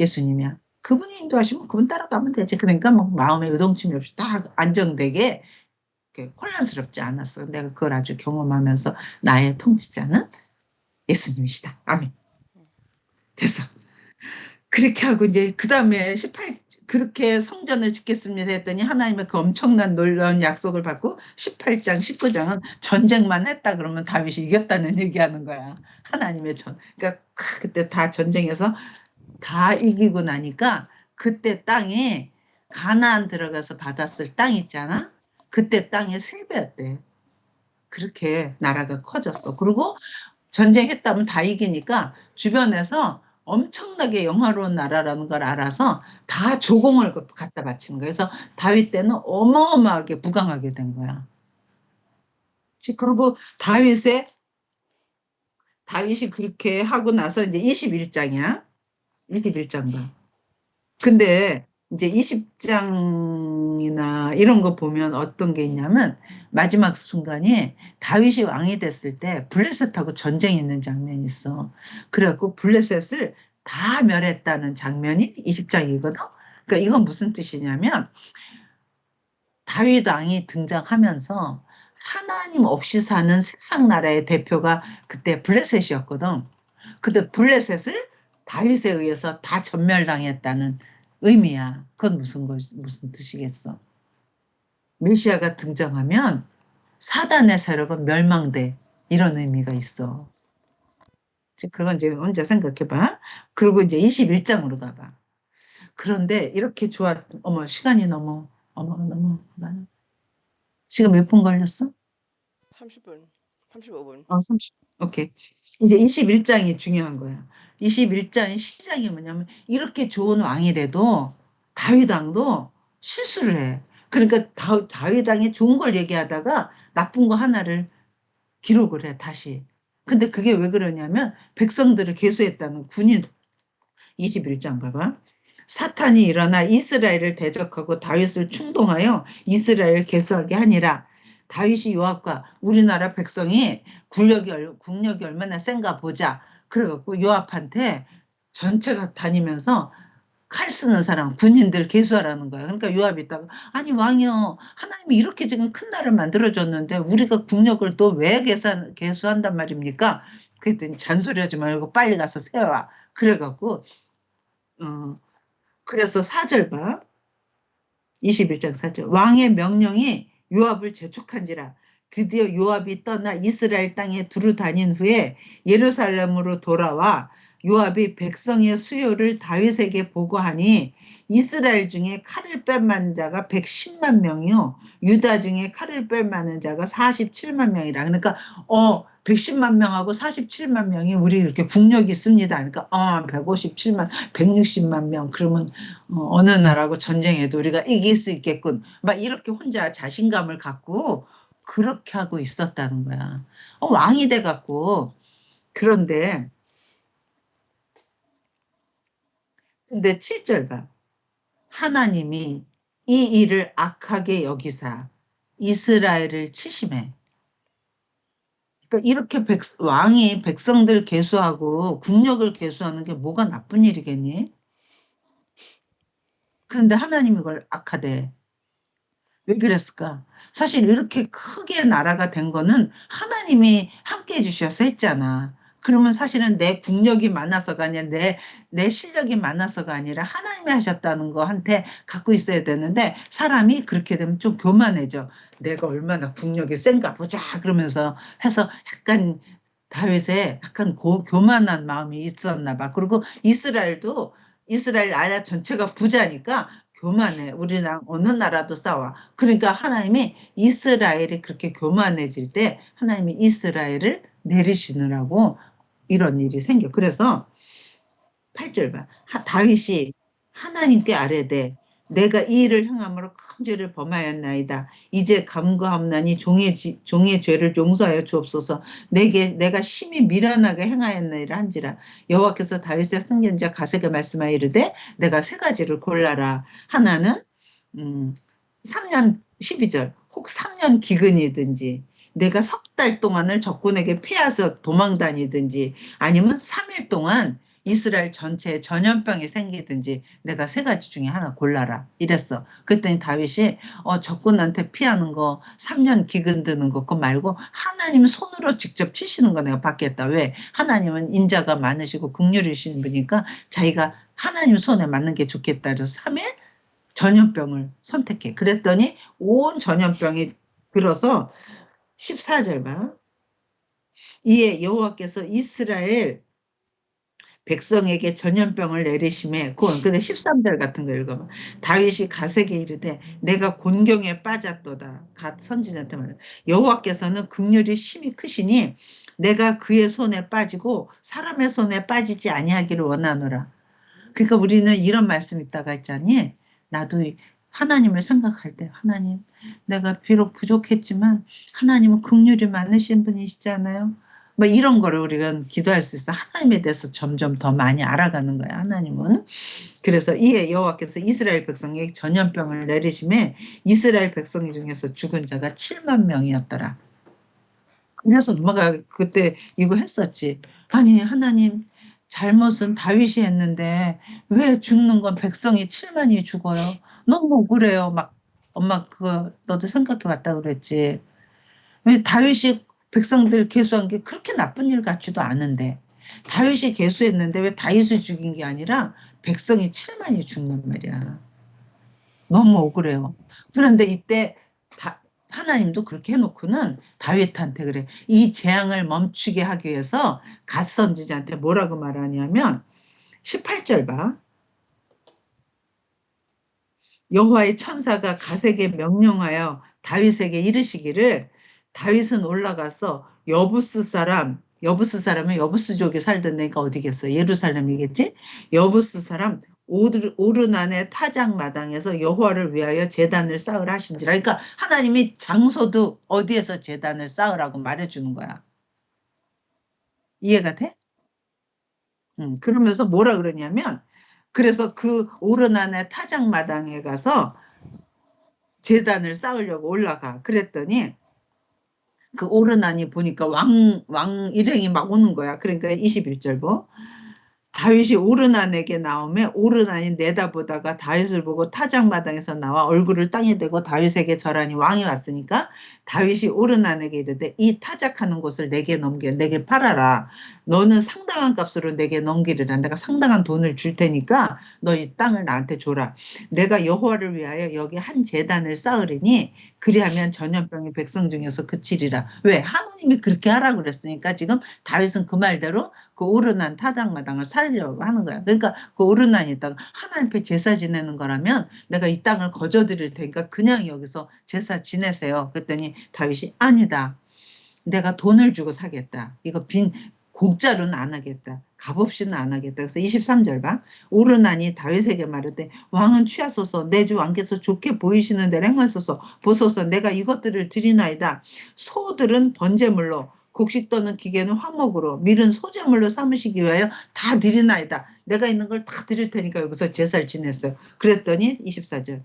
예수님이야. 그분이 인도하시면 그분 따라가면 되지. 그러니까 뭐 마음에 요동침이 없이 딱 안정되게 혼란스럽지 않았어. 내가 그걸 아주 경험하면서 나의 통치자는 예수님이시다. 아멘. 됐어. 그렇게 하고 이제 그 다음에 그렇게 성전을 짓겠습니다 했더니 하나님의 그 엄청난 놀라운 약속을 받고 18장, 19장은 전쟁만 했다 그러면 다윗이 이겼다는 얘기하는 거야. 하나님의 그러니까 그때 다 전쟁에서 다 이기고 나니까 그때 땅에 가나안 들어가서 받았을 땅 있잖아. 그때 땅의 3배였대. 그렇게 나라가 커졌어. 그리고 전쟁했다면 다 이기니까 주변에서 엄청나게 영화로운 나라라는 걸 알아서 다 조공을 갖다 바치는 거예요. 그래서 다윗 때는 어마어마하게 부강하게 된 거야. 그리고 다윗이 그렇게 하고 나서 이제 21장이야. 21장 봐. 근데 이제 20장이나 이런 거 보면 어떤 게 있냐면 마지막 순간에 다윗이 왕이 됐을 때 블레셋하고 전쟁이 있는 장면이 있어. 그래갖고 블레셋을 다 멸했다는 장면이 20장이거든. 그러니까 이건 무슨 뜻이냐면 다윗 왕이 등장하면서 하나님 없이 사는 세상 나라의 대표가 그때 블레셋이었거든. 근데 블레셋을 다윗에 의해서 다 전멸당했다는 의미야. 그건 무슨 뜻이겠어? 메시아가 등장하면 사단의 세력은 멸망돼. 이런 의미가 있어. 그건 이제 혼자 생각해봐. 그리고 이제 21장으로 가봐. 그런데 이렇게 어머, 시간이 너무 많아. 지금 몇 분 걸렸어? 30분, 35분. 30. 오케이. 이제 21장이 중요한 거야. 21장의 시작이 뭐냐면 이렇게 좋은 왕이라도 다윗 왕도 실수를 해. 그러니까 다윗 왕이 좋은 걸 얘기하다가 나쁜 거 하나를 기록을 해 다시. 근데 그게 왜 그러냐면 백성들을 계수했다는 군인 21장 봐봐. 사탄이 일어나 이스라엘을 대적하고 다윗을 충동하여 이스라엘을 계수하게 하니라. 다윗이 요압과 우리나라 백성이 국력이 얼마나 센가 보자. 그래갖고 요압한테 전체가 다니면서 칼 쓰는 사람, 군인들 계수하라는 거야. 그러니까 요압이 있다가, 아니, 왕이요. 하나님이 이렇게 지금 큰 나라를 만들어줬는데, 우리가 국력을 또 왜 계수한단 말입니까? 그랬더니 잔소리하지 말고 빨리 가서 세워. 그래갖고, 어, 그래서 4절 봐. 21장 4절. 왕의 명령이 요압을 재촉한지라. 드디어 요압이 떠나 이스라엘 땅에 두루 다닌 후에 예루살렘으로 돌아와 요압이 백성의 수요를 다윗에게 보고하니 이스라엘 중에 칼을 뺄 만한 자가 110만 명이요. 유다 중에 칼을 뺄 만한 자가 47만 명이라. 그러니까 110만 명하고 47만 명이 우리 이렇게 국력이 있습니다. 그러니까 157만, 160만 명. 그러면 어느 나라하고 전쟁해도 우리가 이길 수 있겠군. 막 이렇게 혼자 자신감을 갖고 그렇게 하고 있었다는 거야. 왕이 돼갖고. 그런데 7절 봐. 하나님이 이 일을 악하게 여기사 이스라엘을 치심해. 그러니까 이렇게 왕이 백성들 계수하고 국력을 계수하는 게 뭐가 나쁜 일이겠니? 그런데 하나님이 이걸 악하대. 왜 그랬을까? 사실 이렇게 크게 나라가 된 거는 하나님이 함께 해주셔서 했잖아. 그러면 사실은 내 국력이 많아서가 아니라 내 실력이 많아서가 아니라 하나님이 하셨다는 거한테 갖고 있어야 되는데 사람이 그렇게 되면 좀 교만해져. 내가 얼마나 국력이 센가 보자 그러면서 해서 약간 다윗에 약간 교만한 마음이 있었나 봐. 그리고 이스라엘 나라 전체가 부자니까 교만해. 우리랑 어느 나라도 싸워. 그러니까 하나님이 이스라엘이 그렇게 교만해질 때 하나님이 이스라엘을 내리시느라고 이런 일이 생겨. 그래서 8절 봐. 다윗이 하나님께 아뢰되 내가 이 일을 행함으로 큰 죄를 범하였나이다. 이제 감거함나니 종의 죄를 용서하여 주옵소서. 내가 심히 미련하게 행하였나이다 한지라. 여호와께서 다윗의 승견자 가세게 말씀하여 이르되 내가 세 가지를 골라라. 하나는 3년 12절 혹 3년 기근이든지 내가 석 달 동안을 적군에게 패하서 도망 다니든지 아니면 3일 동안 이스라엘 전체에 전염병이 생기든지 내가 세 가지 중에 하나 골라라 이랬어. 그랬더니 다윗이 적군한테 피하는 거 3년 기근 드는 거 그거 말고 하나님 손으로 직접 치시는 거 내가 받겠다. 왜? 하나님은 인자가 많으시고 긍휼이신 분이니까 자기가 하나님 손에 맞는 게 좋겠다. 그래서 3일 전염병을 선택해. 그랬더니 온 전염병이 들어서 14절 봐. 이에 여호와께서 이스라엘 백성에게 전염병을 내리심에 근데 13절 같은 거 읽어봐. 다윗이 갓에게 이르되 내가 곤경에 빠졌도다. 갓 선지자한테 말해. 여호와께서는 긍휼이 심히 크시니 내가 그의 손에 빠지고 사람의 손에 빠지지 아니하기를 원하노라. 그러니까 우리는 이런 말씀 있다가 있잖니. 나도 하나님을 생각할 때 하나님 내가 비록 부족했지만 하나님은 긍휼이 많으신 분이시잖아요. 뭐 이런 거를 우리가 기도할 수 있어. 하나님에 대해서 점점 더 많이 알아가는 거야. 하나님은. 그래서 이에 여호와께서 이스라엘 백성에게 전염병을 내리심에 이스라엘 백성 중에서 죽은 자가 7만 명이었더라. 그래서 엄마가 그때 이거 했었지. 아니 하나님 잘못은 다윗이 했는데 왜 죽는 건 백성이 7만이 죽어요? 너무 억울해요. 막 엄마 그거 너도 생각해봤다 그랬지. 왜 다윗이 백성들 계수한 게 그렇게 나쁜 일 같지도 않은데 다윗이 계수했는데 왜 다윗을 죽인 게 아니라 백성이 7만이 죽는 말이야. 너무 억울해요. 그런데 이때 하나님도 그렇게 해놓고는 다윗한테 그래. 이 재앙을 멈추게 하기 위해서 갓 선지자한테 뭐라고 말하냐면 18절 봐. 여호와의 천사가 갓에게 명령하여 다윗에게 이르시기를 다윗은 올라가서 여부스 사람은 여부스족이 살던 데가 어디겠어? 예루살렘이겠지? 여부스 사람 오르난의 타작마당에서 여호와를 위하여 제단을 쌓으라 하신지라. 그러니까 하나님이 장소도 어디에서 제단을 쌓으라고 말해주는 거야. 이해가 돼? 그러면서 뭐라 그러냐면 그래서 그 오르난의 타작마당에 가서 제단을 쌓으려고 올라가. 그랬더니 그 오르난이 보니까 왕 일행이 막 오는 거야. 그러니까 21절 보. 다윗이 오르난에게 나오매 오르난이 내다보다가 다윗을 보고 타작마당에서 나와 얼굴을 땅에 대고 다윗에게 절하니 왕이 왔으니까 다윗이 오르난에게 이르되 이 타작하는 곳을 내게 넘겨 내게 팔아라. 너는 상당한 값으로 내게 넘기리라. 내가 상당한 돈을 줄 테니까 너 이 땅을 나한테 줘라. 내가 여호와를 위하여 여기 한 제단을 쌓으리니 그리하면 전염병이 백성 중에서 그치리라. 왜? 하나님이 그렇게 하라고 그랬으니까 지금 다윗은 그 말대로 그 오르난 타작마당을 살려고 하는 거야. 그러니까 그 오르난이 있다가 하나님 앞에 제사 지내는 거라면 내가 이 땅을 거저드릴 테니까 그냥 여기서 제사 지내세요. 그랬더니 다윗이 아니다. 내가 돈을 주고 사겠다. 이거 공짜로는 안 하겠다. 값없이는 안 하겠다. 그래서 23절 봐. 오르나니 다윗에게 말하되 왕은 취하소서 내 주 왕께서 좋게 보이시는 대로 행하소서 보소서 내가 이것들을 드리나이다. 소들은 번제물로 곡식 떠는 기계는 화목으로 밀은 소제물로 삼으시기 위하여 다 드리나이다. 내가 있는 걸 다 드릴 테니까 여기서 제사를 지냈어요. 그랬더니 24절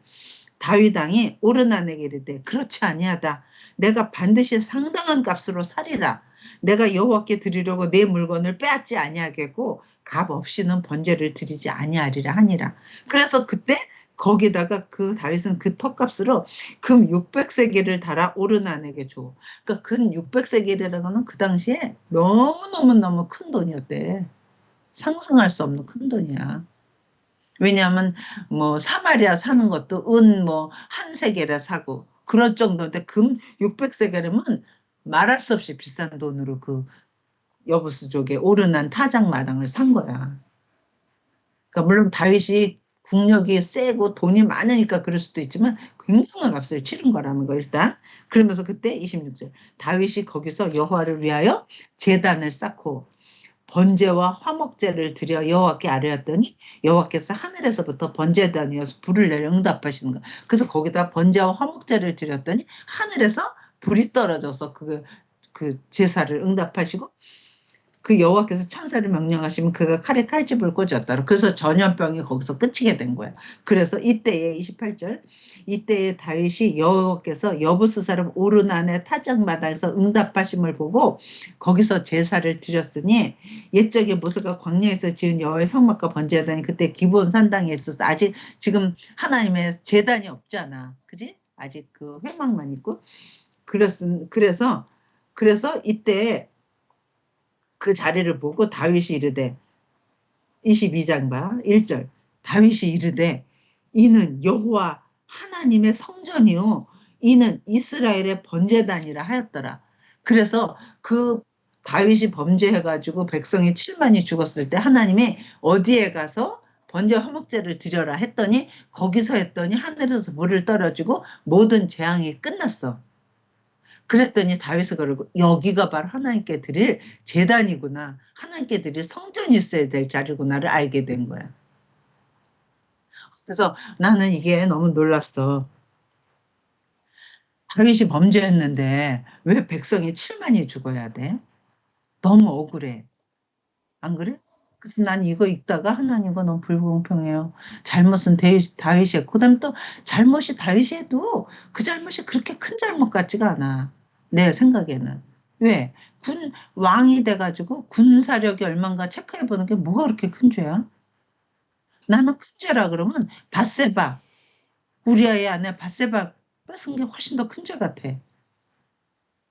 다윗 왕이 오르난에게 이르되 그렇지 아니하다. 내가 반드시 상당한 값으로 사리라. 내가 여호와께 드리려고 내 물건을 빼앗지 아니하겠고 값 없이는 번제를 드리지 아니하리라 하니라. 그래서 그때 거기다가 그 다윗은 그 턱값으로 금 600세겔을 달아 오르난에게 줘. 그러니까 금 600세겔이라는 거는 그 당시에 너무너무너무 큰 돈이었대. 상상할 수 없는 큰 돈이야. 왜냐하면 뭐 사마리아 사는 것도 은 뭐 한 세겔에 사고 그럴 정도인데 금 600세겔이면 말할 수 없이 비싼 돈으로 그 여부스 쪽에 오르난 타작마당을 산 거야. 그러니까 물론 다윗이 국력이 세고 돈이 많으니까 그럴 수도 있지만 굉장한 값을 치른 거라는 거 일단. 그러면서 그때 26절 다윗이 거기서 여호와를 위하여 제단을 쌓고 번제와 화목제를 드려 여호와께 아뢰었더니 여호와께서 하늘에서부터 번제단이어서 불을 내려 응답하시는 거야. 그래서 거기다 번제와 화목제를 드렸더니 하늘에서 불이 떨어져서 그 제사를 응답하시고 그 여호와께서 천사를 명령하시면 그가 칼에 칼집을 꽂았다. 그래서 전염병이 거기서 끝이게 된 거야. 그래서 이때에 28절 이때에 다윗이 여호와께서 여부스 사람 오르난의 타작마당에서 응답하심을 보고 거기서 제사를 드렸으니 옛적에 모세가 광야에서 지은 여호와의 성막과 번제하다니 그때 기브온 산당에 있어서 아직 지금 하나님의 제단이 없잖아. 그지? 아직 그 회막만 있고 그래서 이때 그 자리를 보고 다윗이 이르되 22장 봐 1절 다윗이 이르되 이는 여호와 하나님의 성전이요 이는 이스라엘의 번제단이라 하였더라. 그래서 그 다윗이 범죄해가지고 백성이 7만이 죽었을 때 하나님이 어디에 가서 번제 화목제를 드려라 했더니 거기서 했더니 하늘에서 물을 떨어지고 모든 재앙이 끝났어. 그랬더니 다윗이 그러고 여기가 바로 하나님께 드릴 제단이구나. 하나님께 드릴 성전이 있어야 될 자리구나를 알게 된 거야. 그래서 나는 이게 너무 놀랐어. 다윗이 범죄했는데 왜 백성이 7만이 죽어야 돼? 너무 억울해. 안 그래? 그래서 난 이거 읽다가 하나님과 너무 불공평해요. 잘못은 다윗이 했고 그다음에 또 잘못이 다윗이 해도 그 잘못이 그렇게 큰 잘못 같지가 않아. 내 생각에는. 왜? 왕이 돼가지고 군사력이 얼마인가 체크해보는 게 뭐가 그렇게 큰 죄야? 나는 큰 죄라 그러면 밧세바, 우리아의 아내 밧세바 뺏은 게 훨씬 더 큰 죄 같아.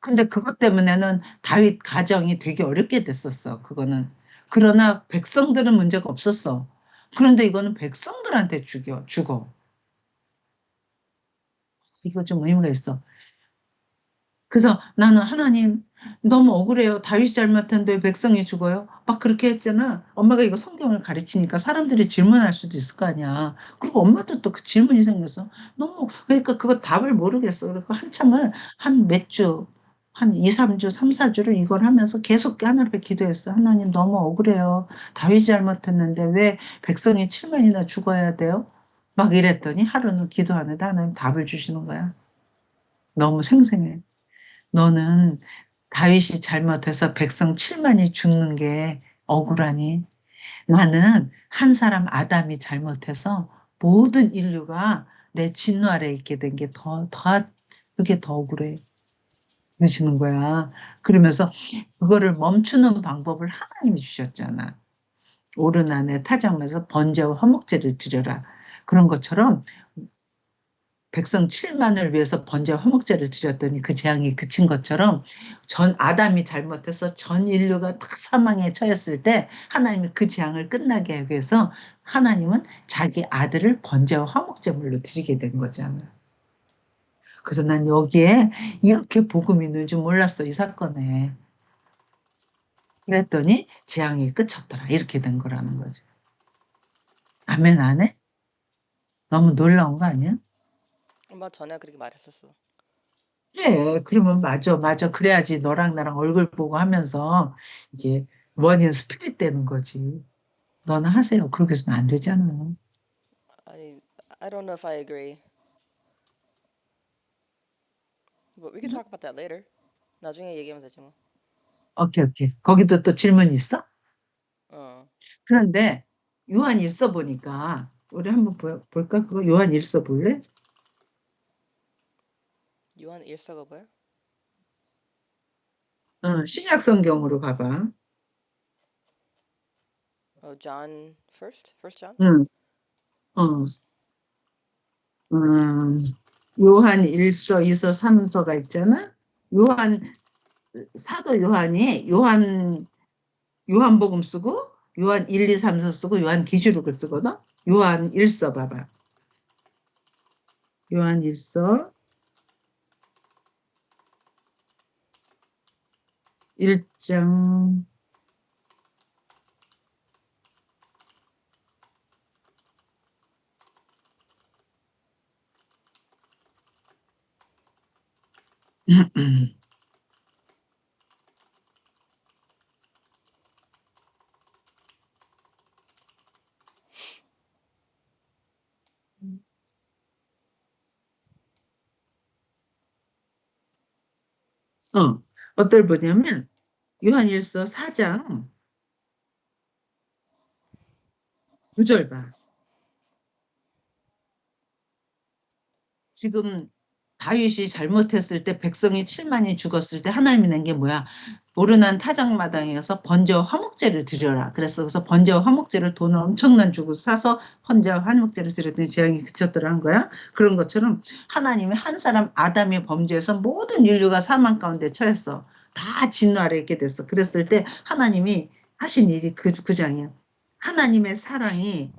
근데 그것 때문에는 다윗 가정이 되게 어렵게 됐었어. 그거는. 그러나 백성들은 문제가 없었어. 그런데 이거는 백성들한테 죽어. 이거 좀 의미가 있어. 그래서 나는 하나님 너무 억울해요. 다윗이 잘못했는데 왜 백성이 죽어요? 막 그렇게 했잖아. 엄마가 이거 성경을 가르치니까 사람들이 질문할 수도 있을 거 아니야. 그리고 엄마도 또 그 질문이 생겼어. 너무 그러니까 그거 답을 모르겠어. 그래서 한참을 한 몇 주, 한 2, 3주, 3, 4주를 이걸 하면서 계속 하나님 앞에 기도했어. 하나님 너무 억울해요. 다윗이 잘못했는데 왜 백성이 7만이나 죽어야 돼요? 막 이랬더니 하루는 기도하는데 하나님 답을 주시는 거야. 너무 생생해. 너는 다윗이 잘못해서 백성 7만이 죽는 게 억울하니 나는 한 사람 아담이 잘못해서 모든 인류가 내 진노 아래에 있게 된 게 그게 더 억울해. 그러시는 거야. 그러면서 그거를 멈추는 방법을 하나님이 주셨잖아. 오르난의 타작마에서 번제와 화목제를 드려라. 그런 것처럼 백성 7만을 위해서 번제와 화목제를 드렸더니 그 재앙이 그친 것처럼 전 아담이 잘못해서 전 인류가 다 사망에 처했을 때 하나님이 그 재앙을 끝나게 하기 위해서 하나님은 자기 아들을 번제와 화목제물로 드리게 된 거잖아요. 그래서 난 여기에 이렇게 복음이 있는 줄 몰랐어, 이 사건에. 그랬더니 재앙이 끝쳤더라. 이렇게 된 거라는 거죠. 아멘 안 해? 너무 놀라운 거 아니야? 엄마 전에 그렇게 말했었어. 그래, 그러면 맞아, 맞아. 그래야지 너랑 나랑 얼굴 보고 하면서 이게 원인 스피릿 되는 거지. 너는 하세요. 그렇게 해서는 안 되잖아. 아니, I don't know if I agree. But we can talk about that later. 나중에 얘기하면 되지 뭐. 오케이, 오케이. 거기도 또 질문 있어? 어. 그런데 요한 일서 보니까 우리 한번 볼까? 그거 요한 일서 볼래? 요한 1서가 뭐야? 신약 성경으로 가봐. John first? First John? 응, 어, 음, 요한 1서, 2서, 3서가 있잖아? 사도 요한이 요한복음 쓰고, 요한 1, 2, 3서 쓰고, 요한 계시록을 쓰거든? 요한 1서 봐봐. 요한 1서 1장 어떨 보냐면 요한일서 4장 9절 봐. 지금 다윗이 잘못했을 때 백성이 7만이 죽었을 때 하나님이 낸 게 뭐야? 오르난 타작마당에서 번제와 화목제를 드려라. 그래서 번제와 화목제를 돈을 엄청난 주고 사서 번제와 화목제를 드렸더니 재앙이 그쳤더라 한 거야. 그런 것처럼 하나님이 한 사람 아담이 범죄해서 모든 인류가 사망 가운데 처했어. 다 진노 아래 있게 됐어. 그랬을 때 하나님이 하신 일이 그 장이야. 하나님의 사랑이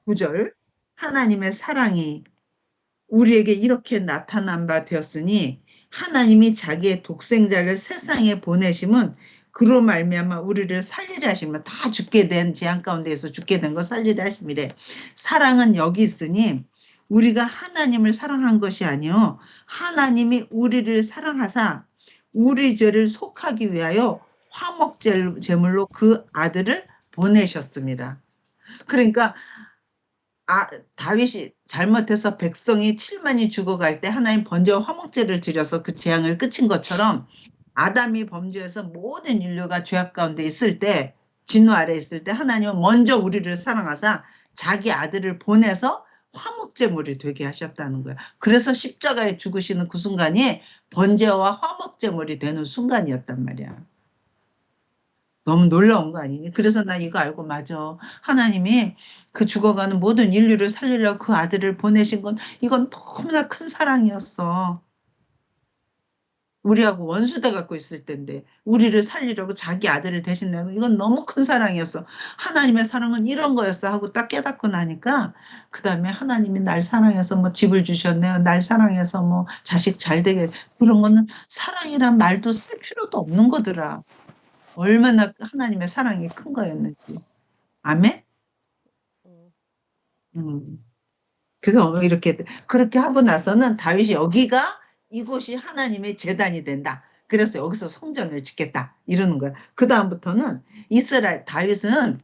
9절 하나님의 사랑이 우리에게 이렇게 나타난 바 되었으니 하나님이 자기의 독생자를 세상에 보내심은 그로 말미암아 우리를 살리려 하시면 다 죽게 된 재앙 가운데에서 죽게 된 거 살리려 하심이래. 사랑은 여기 있으니 우리가 하나님을 사랑한 것이 아니요 하나님이 우리를 사랑하사 우리 죄를 속하기 위하여 화목 제물로 그 아들을 보내셨습니다. 그러니까 다윗이 잘못해서 백성이 7만이 죽어갈 때 하나님 번제와 화목제를 드려서 그 재앙을 끝인 것처럼 아담이 범죄해서 모든 인류가 죄악 가운데 있을 때 진노 아래 있을 때 하나님은 먼저 우리를 사랑하사 자기 아들을 보내서 화목제물이 되게 하셨다는 거야. 그래서 십자가에 죽으시는 그 순간이 번제와 화목제물이 되는 순간이었단 말이야. 너무 놀라운 거 아니니? 그래서 나 이거 알고 맞아. 하나님이 그 죽어가는 모든 인류를 살리려고 그 아들을 보내신 건 이건 너무나 큰 사랑이었어. 우리하고 원수돼 갖고 있을 텐데 우리를 살리려고 자기 아들을 대신 내고 이건 너무 큰 사랑이었어. 하나님의 사랑은 이런 거였어 하고 딱 깨닫고 나니까 그 다음에 하나님이 날 사랑해서 뭐 집을 주셨네요. 날 사랑해서 뭐 자식 잘 되게 그런 거는 사랑이란 말도 쓸 필요도 없는 거더라. 얼마나 하나님의 사랑이 큰 거였는지. 아멘? 그래서 이렇게, 그렇게 하고 나서는 다윗이 여기가 이곳이 하나님의 제단이 된다. 그래서 여기서 성전을 짓겠다. 이러는 거야. 그다음부터는 다윗은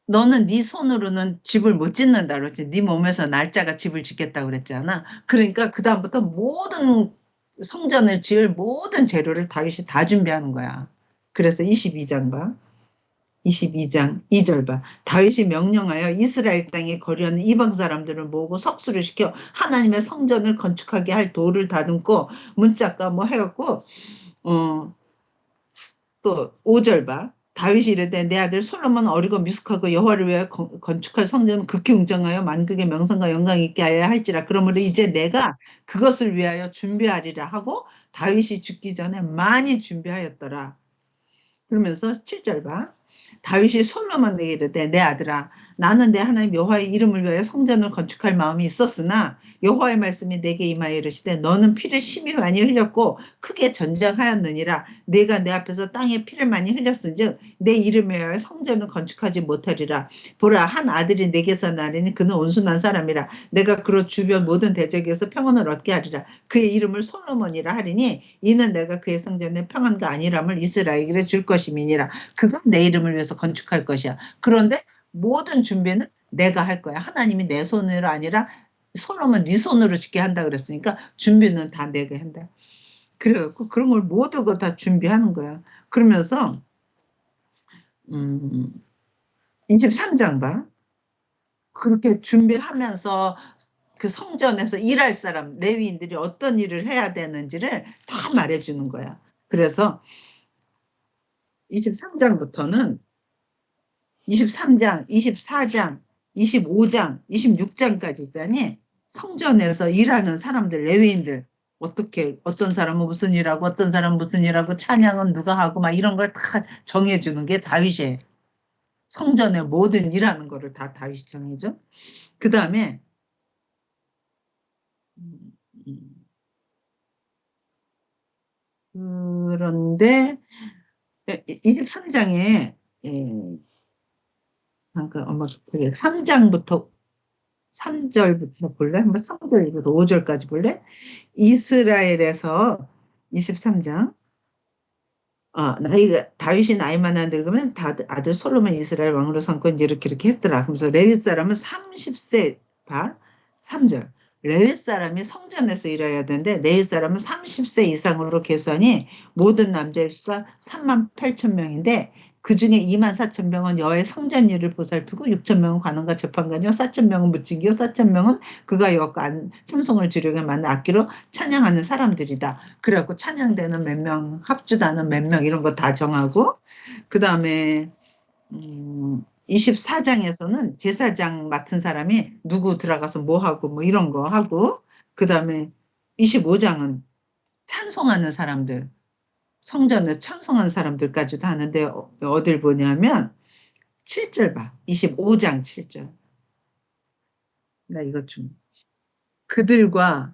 너는 네 손으로는 집을 못 짓는다 그랬지. 네 몸에서 날짜가 집을 짓겠다 그랬잖아. 그러니까 그다음부터 모든 성전을 지을 모든 재료를 다윗이 다 준비하는 거야. 그래서 22장 봐. 22장 2절 봐. 다윗이 명령하여 이스라엘 땅에 거류하는 이방 사람들을 모으고 석수를 시켜 하나님의 성전을 건축하게 할 돌을 다듬고 문짝과 뭐 해갖고 또 5절 봐. 다윗이 이르되 내 아들 솔로몬 어리고 미숙하고 여호와를 위하여 건축할 성전은 극히 웅장하여 만국의 명성과 영광이 있게 하여야 할지라. 그러므로 이제 내가 그것을 위하여 준비하리라 하고 다윗이 죽기 전에 많이 준비하였더라. 그러면서 7절 봐. 다윗이 솔로몬에게 이르되 내 아들아 나는 내 하나님 여호와의 이름을 위하여 성전을 건축할 마음이 있었으나 여호와의 말씀이 내게 임하여 이르시되 너는 피를 심히 많이 흘렸고 크게 전쟁하였느니라. 내가 내 앞에서 땅에 피를 많이 흘렸은즉 내 이름에 위하여 성전을 건축하지 못하리라. 보라 한 아들이 내게서 나리니 그는 온순한 사람이라. 내가 그로 주변 모든 대적에서 평안을 얻게 하리라. 그의 이름을 솔로몬이라 하리니 이는 내가 그의 성전에 평안과 안일함을 이스라엘에 줄 것임이니라. 그건 내 이름을 위해서 건축할 것이야. 그런데 모든 준비는 내가 할 거야. 하나님이 내 손으로 아니라 솔로몬 네 손으로 짓게 한다 그랬으니까 준비는 다 내가 한다. 그래갖고 그런 걸 모두 다 준비하는 거야. 그러면서 23장 봐. 그렇게 준비하면서 그 성전에서 일할 사람 레위인들이 어떤 일을 해야 되는지를 다 말해주는 거야. 그래서 23장부터는 23장, 24장, 25장, 26장까지 있잖니. 성전에서 일하는 사람들, 레위인들 어떻게 어떤 사람은 무슨 일하고 어떤 사람은 무슨 일하고 찬양은 누가 하고 막 이런 걸 다 정해주는 게 다윗이에요. 성전의 모든 일하는 거를 다 다윗이 정해줘. 그 다음에 그런데 23장에 잠깐 엄마 3장부터 3절부터 볼래? 한번 3절부터 5절까지 볼래? 이스라엘에서 23장 다윗이 나이만 안 늙으면 아들 솔로몬 이스라엘 왕으로 삼고 이제 이렇게 했더라. 그래서 레위 사람은 30세 봐. 3절. 레위 사람이 성전에서 일해야 되는데 레위 사람은 30세 이상으로 계산이 모든 남자의 수가 38,000명인데 그 중에 24,000명은 여호와의 성전 일을 보살피고 6,000명은 관원과 재판관이요 4,000명은 묻지기요 4,000명은 그가 여호와께 찬송을 지르게 만든 악기로 찬양하는 사람들이다. 그래갖고 찬양대는 몇 명, 합주단은 몇 명 이런 거 다 정하고 그 다음에 24장에서는 제사장 맡은 사람이 누구 들어가서 뭐 하고 뭐 이런 거 하고 그 다음에 25장은 찬송하는 사람들 성전에 찬송하는 사람들까지도 하는데 어딜 보냐면 7절 봐. 25장 7절. 나 이것 좀 그들과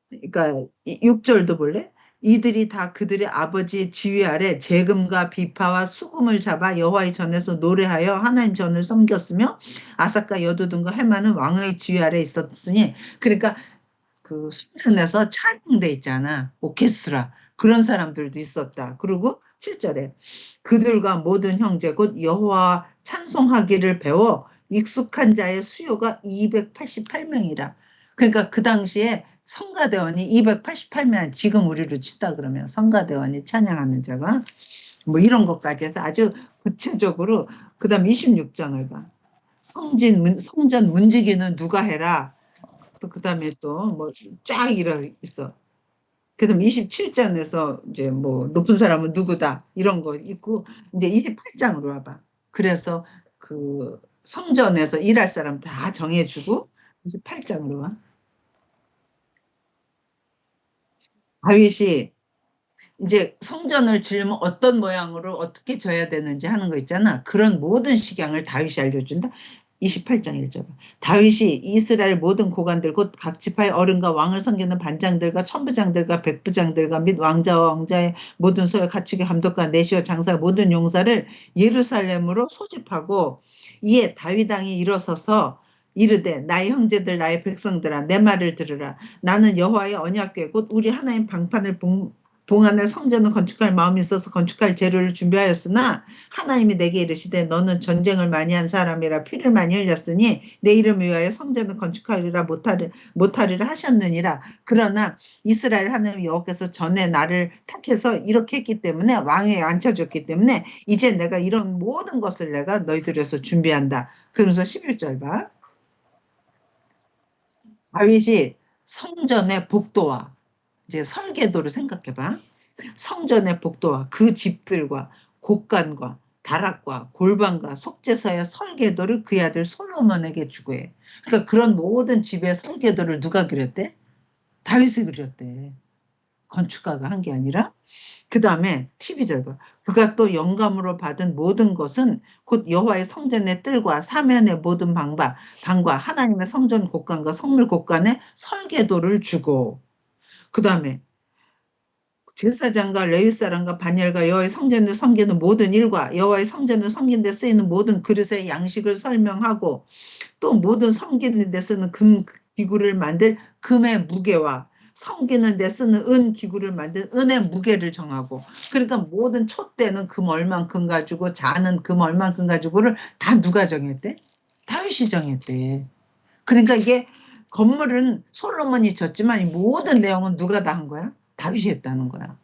그러니까 6절도 볼래? 이들이 다 그들의 아버지의 지휘 아래 재금과 비파와 수금을 잡아 여호와의 전에서 노래하여 하나님 전을 섬겼으며 아삭과 여두둔과 해마는 왕의 지휘 아래 있었으니 그러니까 그 성전에서 찬양대 있잖아. 오케스트라. 그런 사람들도 있었다. 그리고 7절에 그들과 모든 형제 곧 여호와 찬송하기를 배워 익숙한 자의 수요가 288명이라. 그러니까 그 당시에 성가대원이 288명 지금 우리로 치다 그러면 성가대원이 찬양하는 자가 뭐 이런 것까지 해서 아주 구체적으로 그 다음 26장을 봐. 성전 문지기는 누가 해라. 또 그 다음에 또 뭐 쫙 있어. 그 다음 27장에서 이제 뭐 높은 사람은 누구다 이런 거 있고 이제 28장으로 와봐. 그래서 그 성전에서 일할 사람 다 정해주고 28장으로 와. 다윗이 이제 성전을 지으면 어떤 모양으로 어떻게 져야 되는지 하는 거 있잖아. 그런 모든 식양을 다윗이 알려준다. 28장 1절. 다윗이 이스라엘 모든 고관들 곧 각 지파의 어른과 왕을 섬기는 반장들과 천부장들과 백부장들과 및 왕자와 왕자의 모든 소유 가축의 감독과 내시와 장사 모든 용사를 예루살렘으로 소집하고 이에 다윗 왕이 일어서서 이르되 나의 형제들 나의 백성들아 내 말을 들으라. 나는 여호와의 언약궤 곧 우리 하나님 방판을 봉안을 성전을 건축할 마음이 있어서 건축할 재료를 준비하였으나 하나님이 내게 이르시되 너는 전쟁을 많이 한 사람이라 피를 많이 흘렸으니 내 이름을 위하여 성전을 건축하리라 못하리라 하셨느니라. 그러나 이스라엘 하나님 여호와께서 전에 나를 택해서 이렇게 했기 때문에 왕위에 앉혀줬기 때문에 이제 내가 이런 모든 것을 내가 너희들에서 준비한다. 그러면서 11절 봐. 다윗이 성전의 복도와 이제 설계도를 생각해봐. 성전의 복도와 그 집들과 곡간과 다락과 골방과 속죄서의 설계도를 그의 아들 솔로몬에게 주고 해. 그러니까 그런 모든 집의 설계도를 누가 그렸대? 다윗이 그렸대. 건축가가 한 게 아니라. 그 다음에 12절 봐. 그가 또 영감으로 받은 모든 것은 곧 여호와의 성전의 뜰과 사면의 모든 방과 하나님의 성전 곡간과 성물 곡간의 설계도를 주고, 그 다음에 제사장과 레위 사람과 반열과 여호와의 성전을 섬기는 모든 일과 여호와의 성전을 섬기는 데 쓰이는 모든 그릇의 양식을 설명하고, 또 모든 섬기는 데 쓰는 금 기구를 만들 금의 무게와 섬기는 데 쓰는 은 기구를 만든 은의 무게를 정하고, 그러니까 모든 촛대는 금 얼만큼 가지고 잔은 금 얼만큼 가지고를 다 누가 정했대? 다윗이 정했대. 그러니까 이게 건물은 솔로몬이 졌지만 이 모든 내용은 누가 다 한 거야? 다윗이 했다는 거야.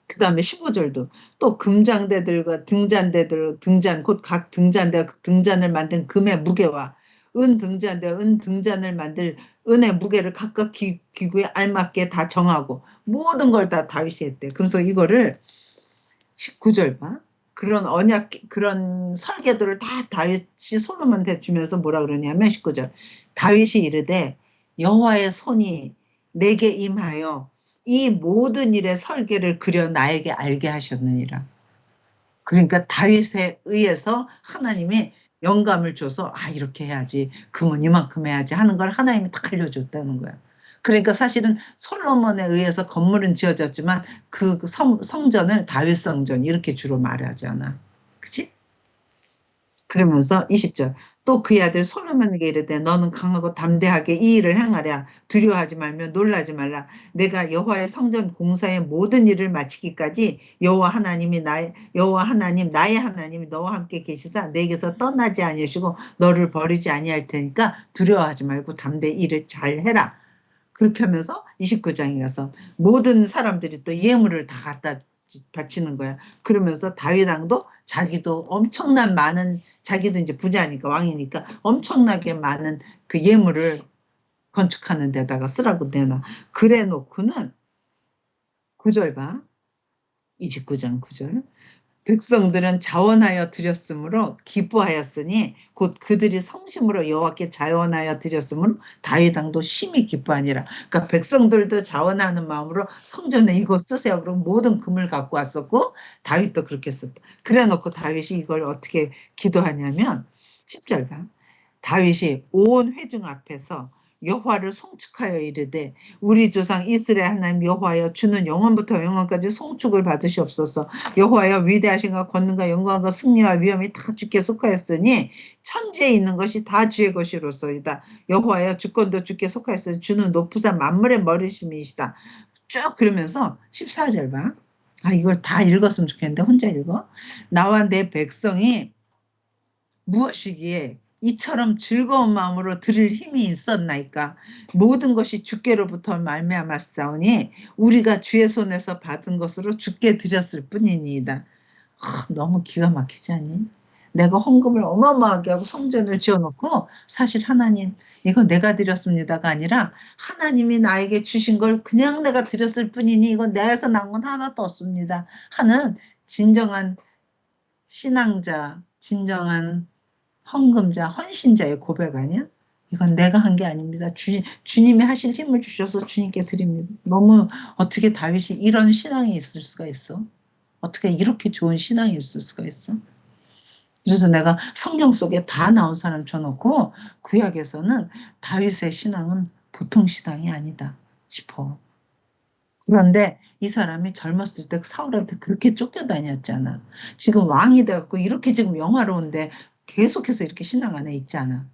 그 다음에 15절도 또 금장대들과 등잔대들, 등잔, 곧 각 등잔대와 등잔을 만든 금의 무게와 은 등잔대와 은 등잔을 만들 은의 무게를 각각 기구에 알맞게 다 정하고 모든 걸 다 다윗이 했대. 그래서 이거를 19절 봐. 그런 언약, 그런 설계도를 다 다윗이 솔로몬한테 주면서 뭐라 그러냐면 19절. 다윗이 이르되 여호와의 손이 내게 임하여 이 모든 일의 설계를 그려 나에게 알게 하셨느니라. 그러니까 다윗에 의해서 하나님이 영감을 줘서 이렇게 해야지, 금은 이만큼 해야지 하는 걸 하나님이 다 알려줬다는 거야. 그러니까 사실은 솔로몬에 의해서 건물은 지어졌지만 그 성전을 다윗 성전 이렇게 주로 말하잖아. 그치? 그러면서 20절 또 그의 아들 솔로몬에게 이르되 너는 강하고 담대하게 이 일을 행하랴. 두려워하지 말며 놀라지 말라. 내가 여호와의 성전 공사의 모든 일을 마치기까지 여호와 하나님 나의 하나님이 너와 함께 계시사 내게서 떠나지 아니하시고 너를 버리지 아니할 테니까 두려워하지 말고 담대히 일을 잘 해라. 그렇게 하면서 29장에 가서 모든 사람들이 또 예물을 다 갖다 바치는 거야. 그러면서 다윗 왕도 자기도 엄청난 많은, 자기도 이제 부자니까 왕이니까 엄청나게 많은 그 예물을 건축하는 데다가 쓰라고 내놔. 그래 놓고는 9절 봐. 29장 9절. 백성들은 자원하여 드렸으므로 기뻐하였으니 곧 그들이 성심으로 여호와께 자원하여 드렸으므로 다윗 왕도 심히 기뻐하니라. 그러니까 백성들도 자원하는 마음으로 성전에 이거 쓰세요. 그럼 모든 금을 갖고 왔었고 다윗도 그렇게 썼다. 그래 놓고 다윗이 이걸 어떻게 기도하냐면 10절 봐. 다윗이 온 회중 앞에서 여호와를 송축하여 이르되 우리 조상 이스라엘 하나님 여호와여 주는 영원부터 영원까지 송축을 받으시옵소서. 여호와여 위대하신가 권능과 영광과 승리와 위엄이 다 주께 속하였으니 천지에 있는 것이 다 주의 것이로소이다. 여호와여 주권도 주께 속하였으니 주는 높으사 만물의 머리심이시다. 쭉 그러면서 14절 봐. 이걸 다 읽었으면 좋겠는데 혼자 읽어. 나와 내 백성이 무엇이기에 이처럼 즐거운 마음으로 드릴 힘이 있었나이까. 모든 것이 주께로부터 말미암았사오니 우리가 주의 손에서 받은 것으로 주께 드렸을 뿐이니이다. 너무 기가 막히지 않니? 내가 헌금을 어마어마하게 하고 성전을 지어놓고 사실 하나님 이거 내가 드렸습니다가 아니라 하나님이 나에게 주신 걸 그냥 내가 드렸을 뿐이니 이건 내에서 난 건 하나도 없습니다 하는 진정한 신앙자, 진정한 헌금자, 헌신자의 고백 아니야? 이건 내가 한 게 아닙니다. 주님이 하신 힘을 주셔서 주님께 드립니다. 너무 어떻게 다윗이 이런 신앙이 있을 수가 있어? 어떻게 이렇게 좋은 신앙이 있을 수가 있어? 그래서 내가 성경 속에 다 나온 사람 쳐놓고 구약에서는 다윗의 신앙은 보통 신앙이 아니다 싶어. 그런데 이 사람이 젊었을 때 사울한테 그렇게 쫓겨다녔잖아. 지금 왕이 돼갖고 이렇게 지금 영화로운데 계속해서 이렇게 신앙 안에 있잖아.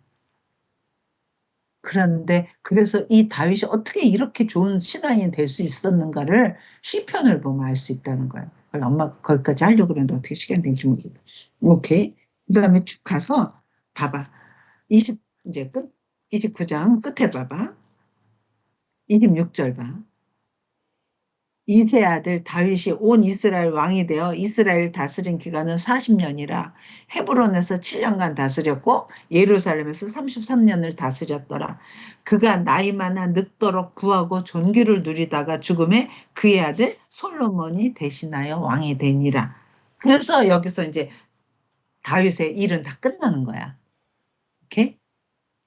그런데 그래서 이 다윗이 어떻게 이렇게 좋은 신앙이 될 수 있었는가를 시편을 보면 알 수 있다는 거야. 엄마가 거기까지 하려고 그랬는데 어떻게 시간 되는지 모르겠어. 오케이. 그 다음에 쭉 가서 봐봐. 이제 29장 끝에 봐봐. 26절 봐. 이세 아들 다윗이 온 이스라엘 왕이 되어 이스라엘 다스린 기간은 40년이라 헤브론에서 7년간 다스렸고 예루살렘에서 33년을 다스렸더라. 그가 나이 많아 늙도록 부하고 존귀를 누리다가 죽음에 그의 아들 솔로몬이 대신하여 왕이 되니라. 그래서 여기서 이제 다윗의 일은 다 끝나는 거야. 오케이?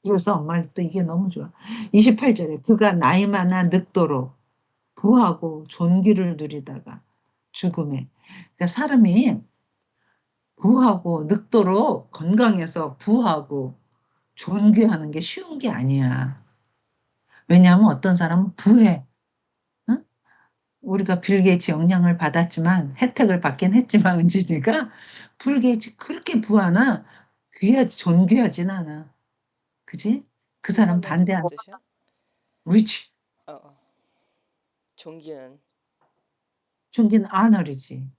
그래서 엄마는 또 이게 너무 좋아. 28절에 그가 나이 많아 늙도록 부하고 존귀를 누리다가 죽음에. 그러니까 사람이 부하고 늙도록 건강해서 부하고 존귀하는 게 쉬운 게 아니야. 왜냐하면 어떤 사람은 부해. 응? 우리가 빌 게이츠 영향을 받았지만 혜택을 받긴 했지만 은진이가 빌 게이츠 그렇게 부하나 귀하지 존귀하진 않아. 그지? 그 사람 부하는 무슨 반대하는 뜻이야? rich. 어, 어. 종기는 존귀는 honor이지.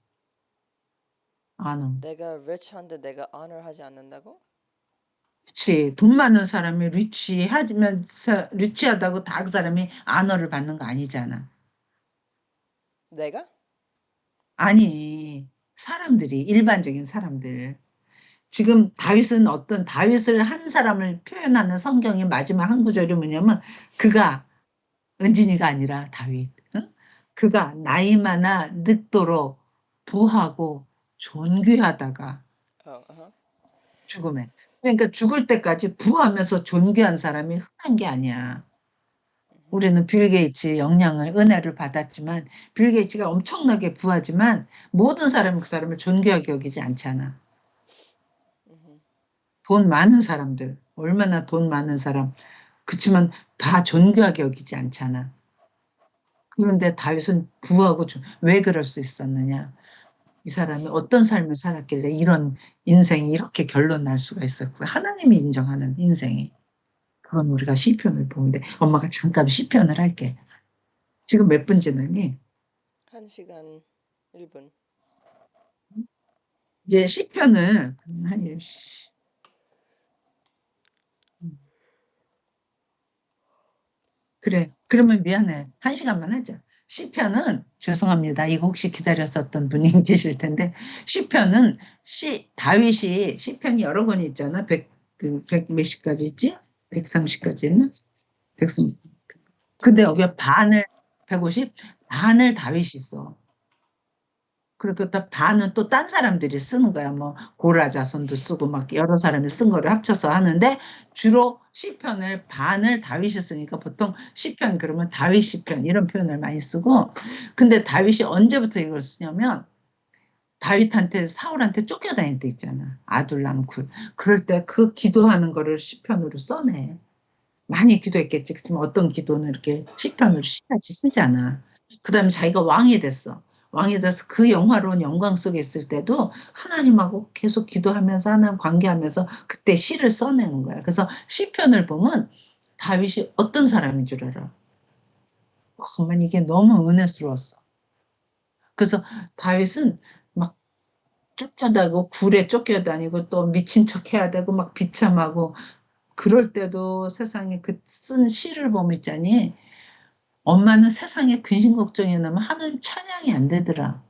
honor. 내가 rich한데 내가 honor 하지 않는다고? 그치. 돈 많은 사람이 리치하면서 리치하다고 다 그 사람이 아너를 받는 거 아니잖아. 내가? 아니, 사람들이 일반적인 사람들. 지금 다윗은 어떤 다윗을 한 사람을 표현하는 성경의 마지막 한 구절이 뭐냐면 그가 은진이가 아니라 다윗. 응? 그가 나이 많아 늙도록 부하고 존귀하다가 어. 죽음에. 그러니까 죽을 때까지 부하면서 존귀한 사람이 흔한 게 아니야. 우리는 빌 게이츠 영향을, 은혜를 받았지만, 빌 게이츠가 엄청나게 부하지만, 모든 사람이 그 사람을 존귀하게 여기지 않잖아. 돈 많은 사람들, 얼마나 돈 많은 사람, 그치만 다 존귀하게 여기지 않잖아. 그런데 다윗은 부하고 왜 그럴 수 있었느냐? 이 사람이 어떤 삶을 살았길래 이런 인생이 이렇게 결론 날 수가 있었고, 하나님이 인정하는 인생이. 그건 우리가 시편을 보는데, 엄마가 잠깐 시편을 할게. 지금 몇 분 지나니? 1시간 1분. 이제 시편을 그래. 그러면 미안해. 1시간만 하자. 시편은 죄송합니다. 이거 혹시 기다렸었던 분이 계실 텐데 시편은 다윗이 시편이 여러 권이 있잖아. 100 몇십 가지 있지? 130까지 있나? 130. 근데 150. 여기 반을 150 반을 다윗이 써. 그리고 또 반은 또 딴 사람들이 쓰는 거야. 뭐 고라 자손도 쓰고 막 여러 사람이 쓴 거를 합쳐서 하는데 주로 시편을 반을 다윗이 쓰니까 보통 시편 그러면 다윗 시편 이런 표현을 많이 쓰고 근데 다윗이 언제부터 이걸 쓰냐면 다윗한테 사울한테 쫓겨다닐 때 있잖아. 아둘람 굴. 그럴 때 그 기도하는 거를 시편으로 써내. 많이 기도했겠지. 그렇지만 어떤 기도는 이렇게 시편으로 시같이 쓰잖아. 그 다음에 자기가 왕이 됐어. 왕이 돼서 그 영화로운 영광 속에 있을 때도 하나님하고 계속 기도하면서 하나님 관계하면서 그때 시를 써내는 거야. 그래서 시편을 보면 다윗이 어떤 사람인 줄 알아. 정말 이게 너무 은혜스러웠어. 그래서 다윗은 막 쫓겨다니고 굴에 쫓겨다니고 또 미친 척 해야 되고 막 비참하고 그럴 때도 세상에 그 쓴 시를 보면 있잖니. 엄마는 세상에 근심 걱정이 나면 하나님 찬양이 안 되더라.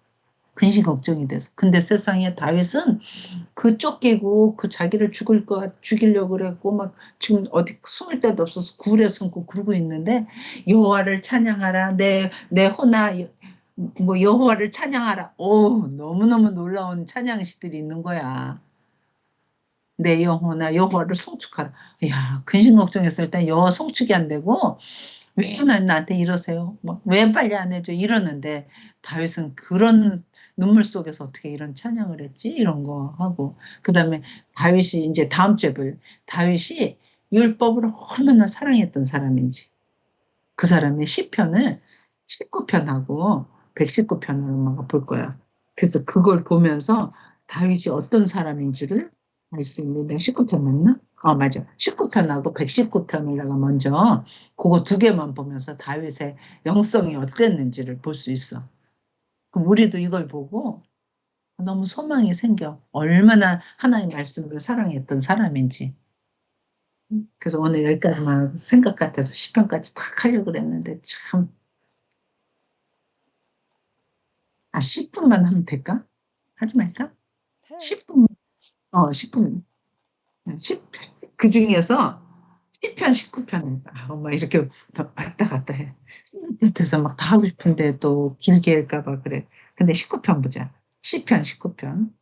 근심 걱정이 돼서. 근데 세상에 다윗은 그 쫓기고 그 자기를 죽이려고 그랬고 막 지금 어디 숨을 데도 없어서 굴에 숨고 그러고 있는데 여호와를 찬양하라 내 호나 뭐 여호와를 찬양하라. 오 너무너무 놀라운 찬양시들이 있는 거야. 내 영혼아 여호와를 송축하라. 야 근심 걱정했을 때 여호와 송축이 안 되고 왜 하나님 나한테 이러세요? 막 왜 빨리 안 해줘? 이러는데 다윗은 그런 눈물 속에서 어떻게 이런 찬양을 했지? 이런 거 하고 그다음에 다윗이 이제 다음 주에 다윗이 율법을 얼마나 사랑했던 사람인지 그 사람의 시편을 19편하고 119편을 엄마가 볼 거야. 그래서 그걸 보면서 다윗이 어떤 사람인지를 알 수 있는데 19편 맞나? 맞아. 19편하고 119편을 내가 먼저 그거 두 개만 보면서 다윗의 영성이 어땠는지를 볼 수 있어. 그럼 우리도 이걸 보고 너무 소망이 생겨. 얼마나 하나님 말씀을 사랑했던 사람인지. 그래서 오늘 여기까지만 생각 같아서 10편까지 탁 하려고 그랬는데 참 10분만 하면 될까? 하지 말까? 해. 10분, 10분. 그 중에서 10편, 19편. 엄마 이렇게 왔다 갔다 해. 같아서 막 다 하고 싶은데 또 길게 할까봐 그래. 근데 19편 보자. 시편 19편.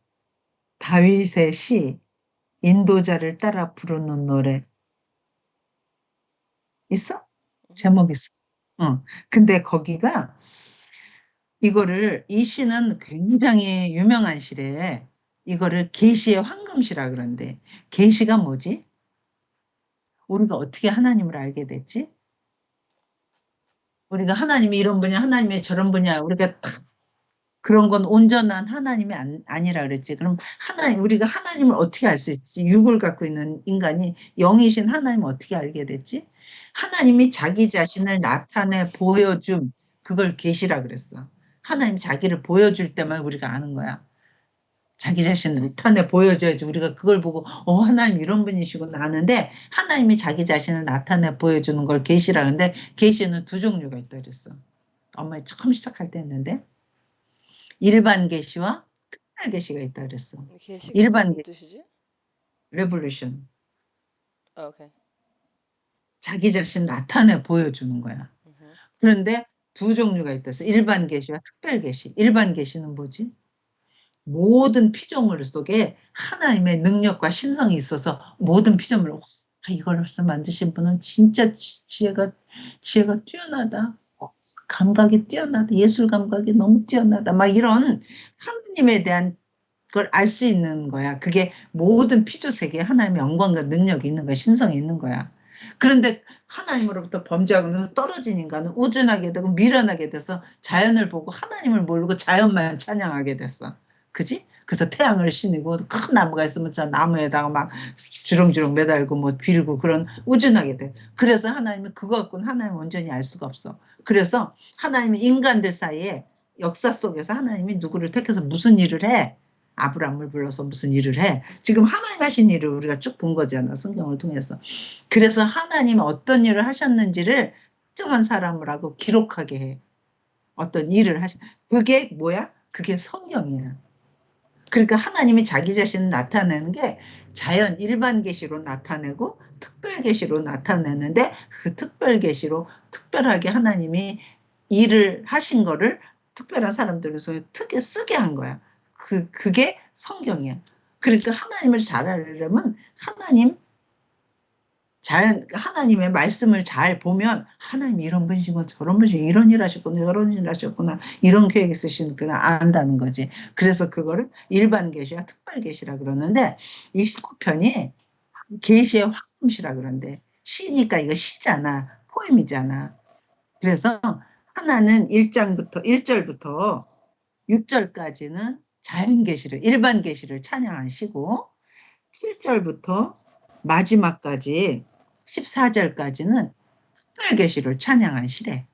다윗의 시, 인도자를 따라 부르는 노래. 있어? 제목 있어. 근데 거기가 이 시는 굉장히 유명한 시래. 이거를 계시의 황금시라 그러는데, 계시가 뭐지? 우리가 어떻게 하나님을 알게 됐지? 우리가 하나님이 이런 분이야, 하나님이 저런 분이야. 우리가 딱 그런 건 온전한 하나님이 아니라 그랬지. 그럼 우리가 하나님을 어떻게 알 수 있지? 육을 갖고 있는 인간이 영이신 하나님을 어떻게 알게 됐지? 하나님이 자기 자신을 나타내 보여줌, 그걸 계시라 그랬어. 하나님 자기를 보여줄 때만 우리가 아는 거야. 자기 자신을 나타내 보여줘야지 우리가 그걸 보고 하나님 이런 분이시구나 아는데, 하나님이 자기 자신을 나타내 보여주는 걸 계시라는데, 계시는 두 종류가 있다 그랬어. 엄마 처음 시작할 때 했는데, 일반 계시와 특별 계시가 있다 그랬어. 계시가 일반 무슨 계시, 뜻이지? 레볼루션, 오케이. 자기 자신 나타내 보여주는 거야. 그런데 두 종류가 있다서 일반 계시와 특별 계시. 일반 계시는 뭐지? 모든 피조물 속에 하나님의 능력과 신성이 있어서 모든 피조물, 이걸 벌써 만드신 분은 진짜 지혜가 뛰어나다. 감각이 뛰어나다. 예술 감각이 너무 뛰어나다. 막 이런 하나님에 대한 걸 알 수 있는 거야. 그게 모든 피조 세계에 하나님의 영광과 능력이 있는 거야. 신성이 있는 거야. 그런데 하나님으로부터 범죄하고 나서 떨어진 인간은 우준하게 되고 미련하게 돼서 자연을 보고 하나님을 모르고 자연만 찬양하게 됐어. 그지? 그래서 태양을 신이고 큰 나무가 있으면 저 나무에다가 막 주렁주렁 매달고 뭐 빌고 그런 우준하게 돼. 그래서 하나님은 그거 갖고는 하나님을 온전히 알 수가 없어. 그래서 하나님은 인간들 사이에 역사 속에서 하나님이 누구를 택해서 무슨 일을 해? 아브라함을 불러서 무슨 일을 해? 지금 하나님 하신 일을 우리가 쭉 본 거잖아. 성경을 통해서. 그래서 하나님이 어떤 일을 하셨는지를 특정한 사람을 하고 기록하게 해. 어떤 일을 그게 뭐야? 그게 성경이야. 그러니까 하나님이 자기 자신을 나타내는 게 자연 일반 계시로 나타내고 특별 계시로 나타내는데, 그 특별 계시로 특별하게 하나님이 일을 하신 거를 특별한 사람들을 특히 쓰게 한 거야. 그게 성경이야. 그러니까 하나님을 잘 알려면 하나님의 말씀을 잘 보면 하나님이 이런 분이시고 저런 분이시고 이런 일 하셨구나 저런 일 하셨구나 이런 계획 있으시니까 안다는 거지. 그래서 그거를 일반 계시와 특별 계시라 그러는데, 이 19편이 계시의 황금시라 그러는데, 시니까 이거 시잖아. 포엠이잖아. 그래서 하나는 1절부터 6절까지는 자연 계시를, 일반 계시를 찬양한 시고, 7절부터 마지막까지 14절까지는 특별 계시를 찬양한 시래.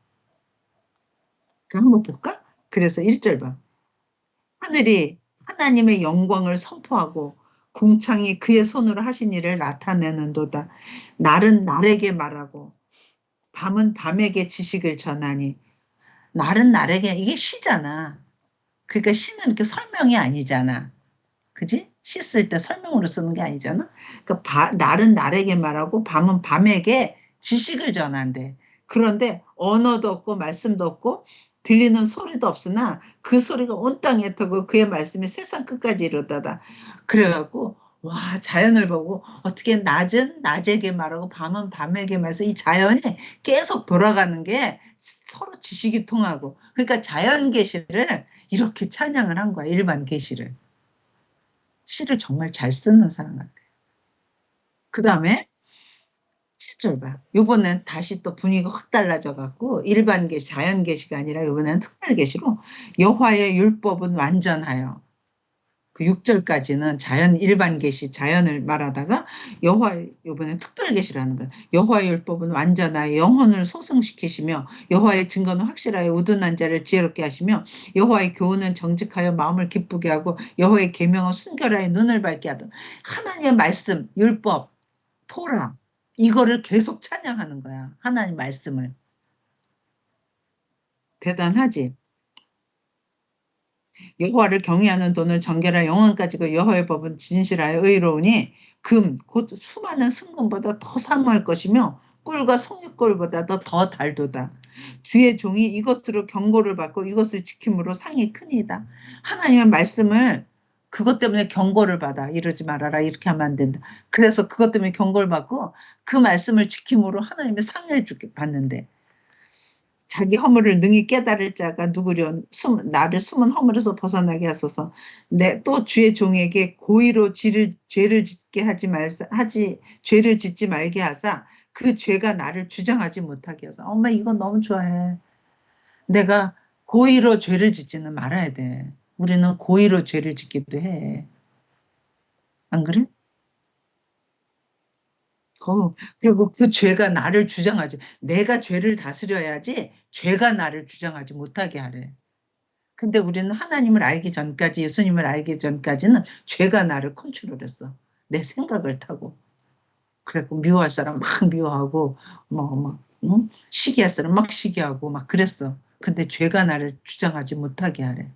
한번 볼까? 그래서 1절 봐. 하늘이 하나님의 영광을 선포하고 궁창이 그의 손으로 하신 일을 나타내는도다. 날은 날에게 말하고 밤은 밤에게 지식을 전하니. 날은 날에게, 이게 시잖아. 그러니까 시는 이렇게 설명이 아니잖아. 그지? 시 쓸 때 설명으로 쓰는 게 아니잖아. 그러니까 날은 날에게 말하고 밤은 밤에게 지식을 전한대. 그런데 언어도 없고 말씀도 없고 들리는 소리도 없으나 그 소리가 온 땅에 터고 그의 말씀이 세상 끝까지 이르다다. 그래갖고 와, 자연을 보고 어떻게 낮은 낮에게 말하고 밤은 밤에게 말해서 이 자연이 계속 돌아가는 게 서로 지식이 통하고, 그러니까 자연 계시를 이렇게 찬양을 한 거야. 일반 계시를. 시를 정말 잘 쓰는 사람 같아요. 그 다음에 7절 봐. 요번엔 다시 또 분위기가 확 달라져 갖고 일반 계시, 자연 계시가 아니라 요번에는 특별 계시로 여호와의 율법은 완전하여. 그 6절까지는 일반 계시, 자연을 말하다가 요번에 특별 계시라는 거예요. 여호와의 율법은 완전하여 영혼을 소승시키시며 여호와의 증거는 확실하여 우둔한 자를 지혜롭게 하시며 여호와의 교훈은 정직하여 마음을 기쁘게 하고 여호와의 계명은 순결하여 눈을 밝게 하던, 하나님의 말씀, 율법, 토라, 이거를 계속 찬양하는 거야. 하나님 말씀을. 대단하지? 여호와를 경외하는 돈은 정결하여 영원까지고 여호와의 법은 진실하여 의로우니 금 곧 수많은 승금보다 더 사모할 것이며 꿀과 송이꿀보다 더 달도다. 주의 종이 이것으로 경고를 받고 이것을 지킴으로 상이 크니이다. 하나님의 말씀을 그것 때문에 경고를 받아. 이러지 말아라. 이렇게 하면 안 된다. 그래서 그것 때문에 경고를 받고 그 말씀을 지킴으로 하나님의 상을 받는데, 자기 허물을 능히 깨달을 자가 누구련 나를 숨은 허물에서 벗어나게 하소서. 또 주의 종에게 고의로 죄를 짓게 죄를 짓지 말게 하사 그 죄가 나를 주장하지 못하게 하소서. 엄마 이거 너무 좋아해. 내가 고의로 죄를 짓지는 말아야 돼. 우리는 고의로 죄를 짓기도 해. 안 그래? 그리고 그 죄가 나를 주장하지. 내가 죄를 다스려야지 죄가 나를 주장하지 못하게 하래. 근데 우리는 하나님을 알기 전까지, 예수님을 알기 전까지는 죄가 나를 컨트롤했어. 내 생각을 타고. 그래고 미워할 사람 막 미워하고, 응? 시기할 사람 막 시기하고 막 그랬어. 근데 죄가 나를 주장하지 못하게 하래.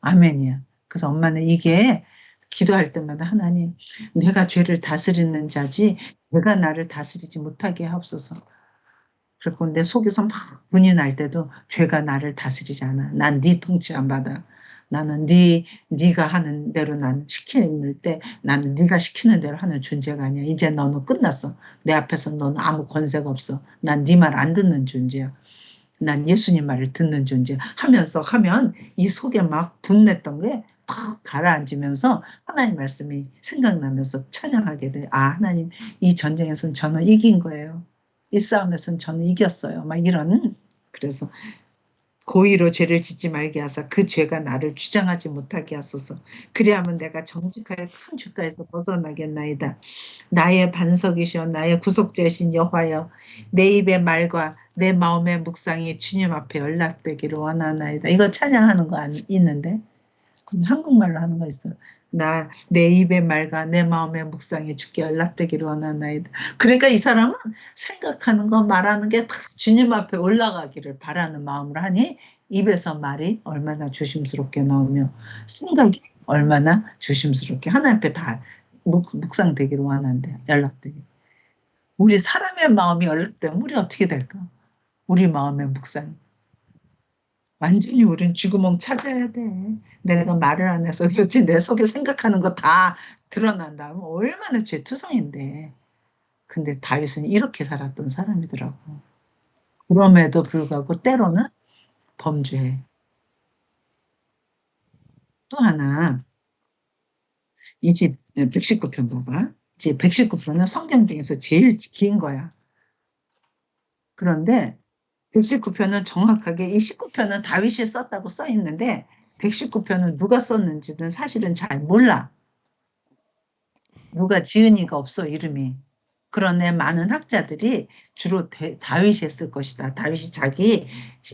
아멘이야. 그래서 엄마는 이게 기도할 때마다 하나님, 내가 죄를 다스리는 자지 죄가 나를 다스리지 못하게 하옵소서. 그리고 내 속에서 막 분이 날 때도 죄가 나를 다스리지 않아. 난 네 통치 안 받아. 나는 네가 하는 대로 난 시키는 때 나는 네가 시키는 대로 하는 존재가 아니야. 이제 너는 끝났어. 내 앞에서 너는 아무 권세가 없어. 난 네 말 안 듣는 존재야. 난 예수님 말을 듣는 존재 하면 이 속에 막 분냈던 게 팍 가라앉으면서 하나님 말씀이 생각나면서 찬양하게 돼. 아, 하나님, 이 전쟁에서는 저는 이긴 거예요. 이 싸움에서는 저는 이겼어요. 막 이런. 그래서 고의로 죄를 짓지 말게 하사 그 죄가 나를 주장하지 못하게 하소서. 그리하면 내가 정직하여 큰 죄가에서 벗어나겠나이다. 나의 반석이시여 나의 구속자이신 여호와여, 내 입의 말과 내 마음의 묵상이 주님 앞에 연락되기를 원하나이다. 이거 찬양하는 거 있는데 한국말로 하는 거 있어요. 내 입의 말과 내 마음의 묵상이 주께 연락되기를 원하나이다. 그러니까 이 사람은 생각하는 거 말하는 게 다 주님 앞에 올라가기를 바라는 마음으로 하니 입에서 말이 얼마나 조심스럽게 나오며 생각이 얼마나 조심스럽게 하나님 앞에 다 묵상되기를 원한대. 연락되기. 우리 사람의 마음이 연락되면 우리 어떻게 될까? 우리 마음의 묵상이. 완전히 우린 쥐구멍 찾아야 돼. 내가 말을 안 해서 그렇지 내 속에 생각하는 거 다 드러난다면 얼마나 죄투성인데. 근데 다윗은 이렇게 살았던 사람이더라고. 그럼에도 불구하고 때로는 범죄해. 또 하나 119편 봐봐. 이제 119편은 성경 중에서 제일 긴 거야. 그런데 119편은 정확하게 이 19편은 다윗이 썼다고 써 있는데 119편은 누가 썼는지는 사실은 잘 몰라. 누가 지은이가 없어 이름이. 그런데 많은 학자들이 주로 다윗이 했을 것이다. 다윗이 자기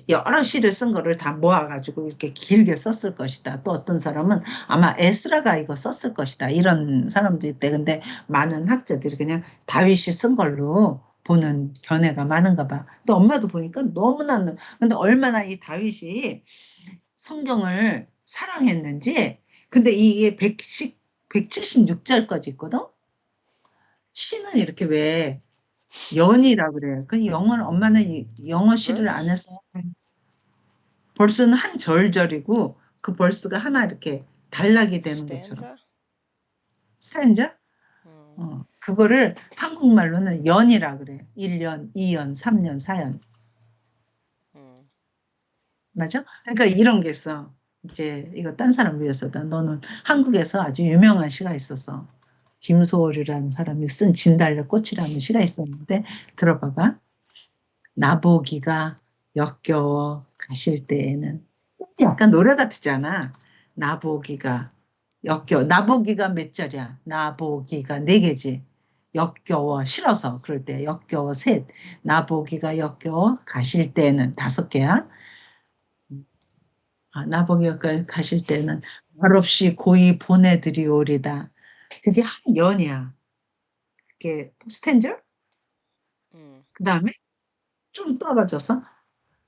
여러 시를 쓴 거를 다 모아가지고 이렇게 길게 썼을 것이다. 또 어떤 사람은 아마 에스라가 이거 썼을 것이다. 이런 사람도 있대. 근데 많은 학자들이 그냥 다윗이 쓴 걸로 보는 견해가 많은가 봐. 또 엄마도 보니까 너무나, 근데 얼마나 이 다윗이 성경을 사랑했는지. 근데 이게 176절까지 있거든? 시는 이렇게 왜 연이라 그래. 그 영어는 엄마는 영어 시를 안 해서 벌스는 한 절절이고 그 벌스가 하나 이렇게 단락이 되는 것처럼. 스탠자? 그거를 한국말로는 연이라 그래. 1년, 2년, 3년, 4년. 맞아? 그러니까 이런 게 있어. 이제 이거 딴 사람 위해서다. 너는 한국에서 아주 유명한 시가 있었어. 김소월이라는 사람이 쓴 진달래꽃이라는 시가 있었는데 들어봐봐. 나보기가 역겨워 가실 때에는. 약간 노래 같잖아. 나보기가 역겨워. 나보기가 몇 절이야? 나보기가 4개지. 역겨워 싫어서 그럴 때 역겨워 셋. 나보기가 역겨워 가실 때는 5개야. 나보기가 가실 때는 말없이 고이 보내드리오리다. 그게 한 연이야. 그게 스탠저? 그 다음에 좀 떨어져서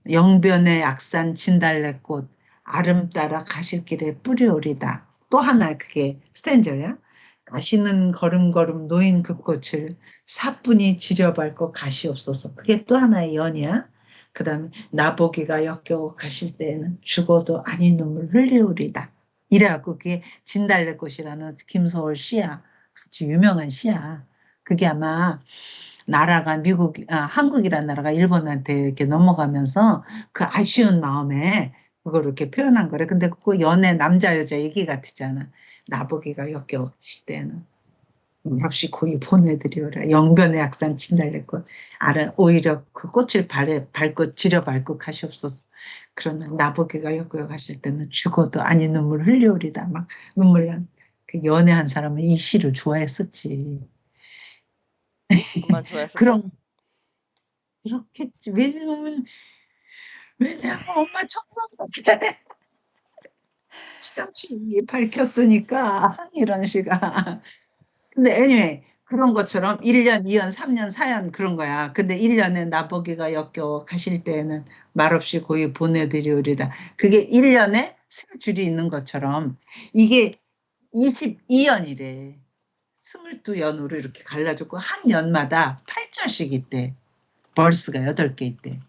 영변의 약산 진달래꽃 아름 따라 가실 길에 뿌리오리다. 또 하나 그게 스탠저야. 가시는 걸음걸음 놓인 그 꽃을 사뿐히 지려밟고 가시옵소서. 그게 또 하나의 연이야. 그다음에 나보기가 역겨워 가실 때에는 죽어도 아니 눈물 흘리우리다. 이래갖고 그게 진달래꽃이라는 김소월 시야. 아주 유명한 시야. 그게 아마 나라가 한국이라는 나라가 일본한테 이렇게 넘어가면서 그 아쉬운 마음에 그걸 이렇게 표현한 거래. 근데 그거 연애 남자 여자 얘기 같으잖아. 나보기가 역겨워 가실 때는 없이 고이 보내드리오라. 영변의 약산 진달래꽃. 오히려 그 꽃을 밟고 지려밟고 가시옵소서. 그러나 나보기가 역겨워 가실 때는 죽어도 아니 눈물 흘려오리다. 막 눈물 난. 그 연애한 사람은 이 시를 좋아했었지. 엄마 좋아했었어? 그런 그렇겠지. 왜냐면 엄마 청소년한테 시감치 밝혔으니까 이런 시가. 근데 anyway 그런 것처럼 1년, 2년, 3년, 4년 그런 거야. 근데 1년에 나보기가 역겨워 가실 때에는 말없이 고이 보내드리오리다. 그게 1년에 세 줄이 있는 것처럼 이게 22연이래. 22연으로 이렇게 갈라졌고 한 연마다 8절씩 있대. 벌스가 8개 있대.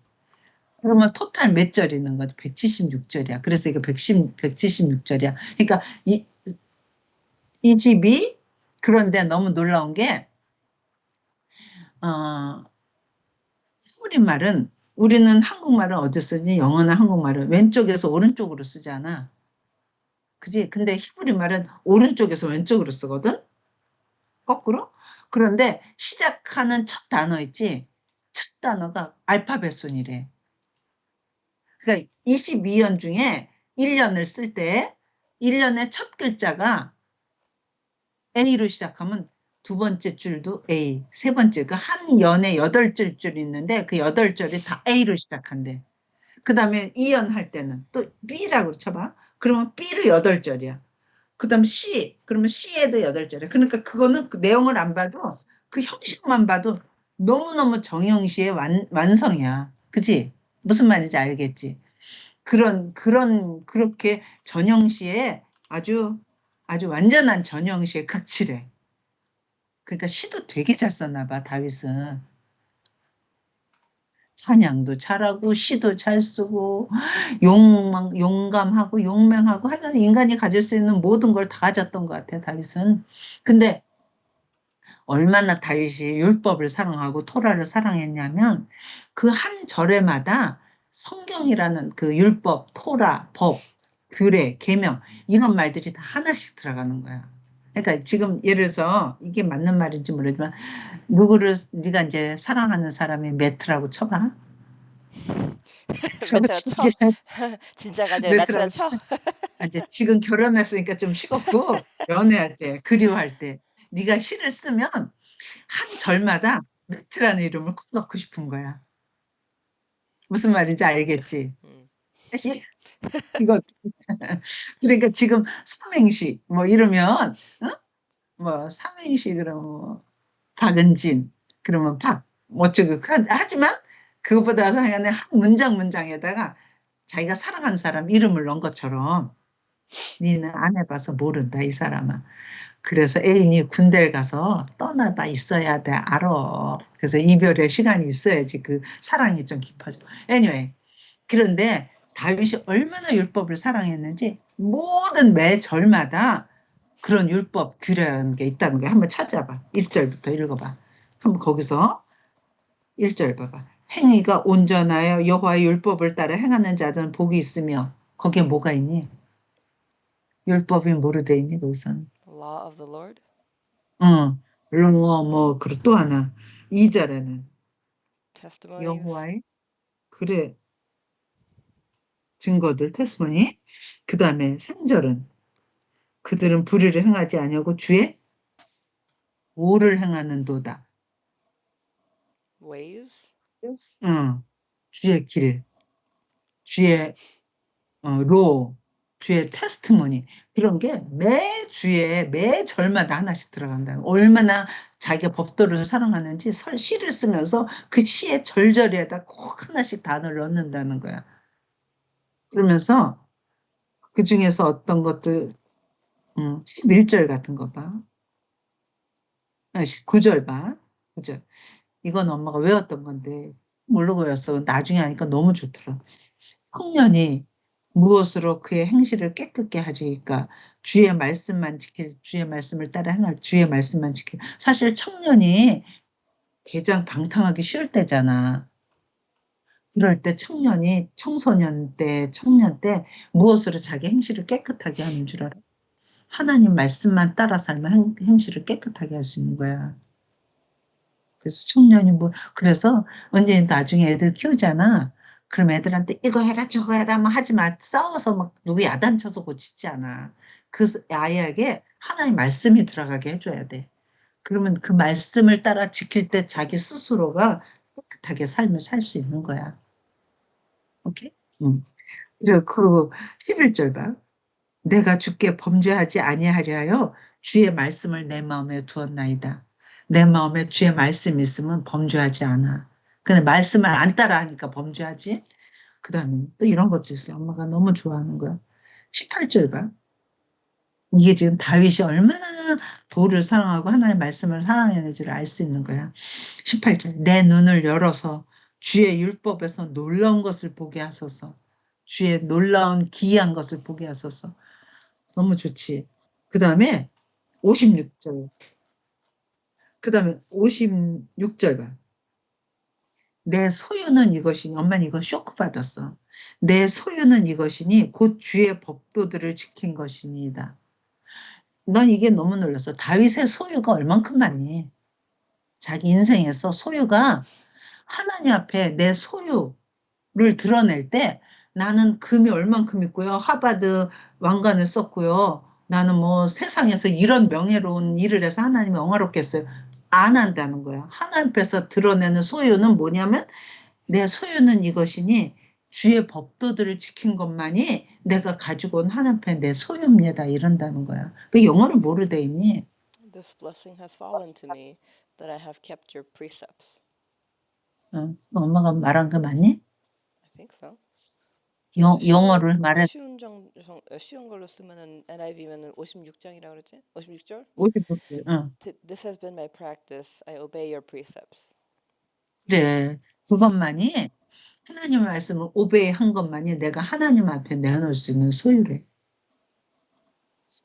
그러면 토탈 몇 절 있는 거지? 176절이야. 그래서 이거 176절이야. 그러니까 이 집이 그런데 너무 놀라운 게 히브리말은 우리는 한국말은 어디 쓰지? 영어나 한국말은 왼쪽에서 오른쪽으로 쓰잖아. 그지? 근데 히브리말은 오른쪽에서 왼쪽으로 쓰거든? 거꾸로? 그런데 시작하는 첫 단어 있지? 첫 단어가 알파벳 순이래. 그러니까 22연 중에 1년을 쓸 때 1년의 첫 글자가 A로 시작하면 두 번째 줄도 A, 세 번째 그 한 연에 8줄 있는데 그 8절이 다 A로 시작한대. 그 다음에 2연 할 때는 또 B라고 쳐봐. 그러면 B로 8절이야. 그 다음 C, 그러면 C에도 8절이야. 그러니까 그거는 그 내용을 안 봐도 그 형식만 봐도 너무너무 정형시의 완성이야. 그치? 무슨 말인지 알겠지? 그렇게 전형시에 아주 완전한 전형시의 극치래. 그러니까 시도 되게 잘 썼나 봐, 다윗은. 찬양도 잘하고, 시도 잘 쓰고, 용감하고, 용맹하고, 하여간 인간이 가질 수 있는 모든 걸 다 가졌던 것 같아, 다윗은. 근데 얼마나 다윗이 율법을 사랑하고 토라를 사랑했냐면 그 한 절에마다 성경이라는 그 율법, 토라, 법, 규례, 계명 이런 말들이 다 하나씩 들어가는 거야. 그러니까 지금 예를 들어서 이게 맞는 말인지 모르지만 누구를 네가 이제 사랑하는 사람이 메트라고 쳐봐. 메트라고 메트라 쳐. 치게 진짜가 아니라 메트라 메트라고 쳐. 치면 이제 지금 결혼했으니까 좀 식었고 연애할 때 그리워할 때 네가 시를 쓰면 한 절마다 메트라는 이름을 꼭 넣고 싶은 거야. 무슨 말인지 알겠지? 음. 이거 그러니까 지금 삼행시 뭐 이러면 뭐 삼행시 그러면 뭐 박은진 그러면 뭐 어쩌고 하지만 그것보다 하여간에 한 문장에다가 자기가 사랑하는 사람 이름을 넣은 것처럼 니는 안 해봐서 모른다 이 사람아. 그래서 애인이 군대를 가서 떠나봐 있어야 돼, 알아. 그래서 이별의 시간이 있어야지 그 사랑이 좀 깊어져. anyway, 그런데 다윗이 얼마나 율법을 사랑했는지 모든 매 절마다 그런 율법, 규례라는 게 있다는 거야. 한번 찾아봐. 1절부터 읽어봐. 한번 거기서 1절 봐봐. 행위가 온전하여 여호와의 율법을 따라 행하는 자들은 복이 있으며 거기에 뭐가 있니? 율법이 뭐로 돼 있니 거기서는? Law of the Lord. 그리고 또 하나. 2절에는 Testimonies. 여호와의 그래 증거들 테스머니. 그 다음에 3절은 그들은 불의를 행하지 아니하고 주의 오를 행하는도다. Ways. 주의 길, 주의 로, 주의 테스트머니 이런 게 매 주에 매 절마다 하나씩 들어간다. 얼마나 자기가 법도를 사랑하는지 시를 쓰면서 그 시의 절절에다 꼭 하나씩 단어를 넣는다는 거야. 그러면서 그 중에서 어떤 것들 11절 같은 거 봐. 9절 봐. 9절. 이건 엄마가 외웠던 건데 모르고였어. 나중에 하니까 너무 좋더라. 청년이 무엇으로 그의 행실을 깨끗게 하리까? 주의 말씀만 지킬, 주의 말씀을 따라 행할, 주의 말씀만 지킬. 사실 청년이 개장 방탕하기 쉬울 때잖아. 그럴 때 청년이 청소년 때, 청년 때 무엇으로 자기 행실을 깨끗하게 하는 줄 알아? 하나님 말씀만 따라 살면 행실을 깨끗하게 할 수 있는 거야. 그래서 청년이 그래서 언제 나중에 애들 키우잖아. 그럼 애들한테 이거 해라 저거 해라 막 하지 마. 싸워서 막 누구 야단쳐서 고치지 않아. 그 아이에게 하나님 말씀이 들어가게 해줘야 돼. 그러면 그 말씀을 따라 지킬 때 자기 스스로가 깨끗하게 삶을 살 수 있는 거야. 오케이? 응. 그리고 11절 봐. 내가 주께 범죄하지 아니하려 하여 주의 말씀을 내 마음에 두었나이다. 내 마음에 주의 말씀이 있으면 범죄하지 않아. 근데 말씀을 안 따라하니까 범죄하지. 그 다음에 또 이런 것도 있어. 엄마가 너무 좋아하는 거야. 18절 봐. 이게 지금 다윗이 얼마나 도를 사랑하고 하나님의 말씀을 사랑했는지를 알 수 있는 거야. 18절. 내 눈을 열어서 주의 율법에서 놀라운 것을 보게 하소서. 주의 놀라운 기이한 것을 보게 하소서. 너무 좋지. 그 다음에 56절. 그 다음에 56절 봐. 내 소유는 이것이니, 엄마는 이거 쇼크 받았어. 내 소유는 이것이니 곧 주의 법도들을 지킨 것이니이다. 넌 이게 너무 놀랐어. 다윗의 소유가 얼만큼 많니? 자기 인생에서 소유가 하나님 앞에 내 소유를 드러낼 때 나는 금이 얼만큼 있고요. 하버드 왕관을 썼고요. 나는 뭐 세상에서 이런 명예로운 일을 해서 하나님이 영화롭겠어요. 안 한다는 거야. 하나님 앞에서 드러내는 소유는 뭐냐면 내 소유는 이것이니 주의 법도들을 지킨 것만이 내가 가지고 온 하나님 앞에 내 소유입니다. 이런다는 거야. 그 영어를 뭐로 돼 있니? This blessing has fallen to me that I have kept your precepts. 엄마가 말한 거 맞니? I think so. 영어를 말해. 쉬운 걸로 쓰면은 NIV면은 56장이라고 그랬지? 56절? 56절. This has been my practice. I obey your precepts. 그래. 그것만이 하나님의 말씀을 오베이한 것만이 내가 하나님 앞에 내놓을 수 있는 소유래.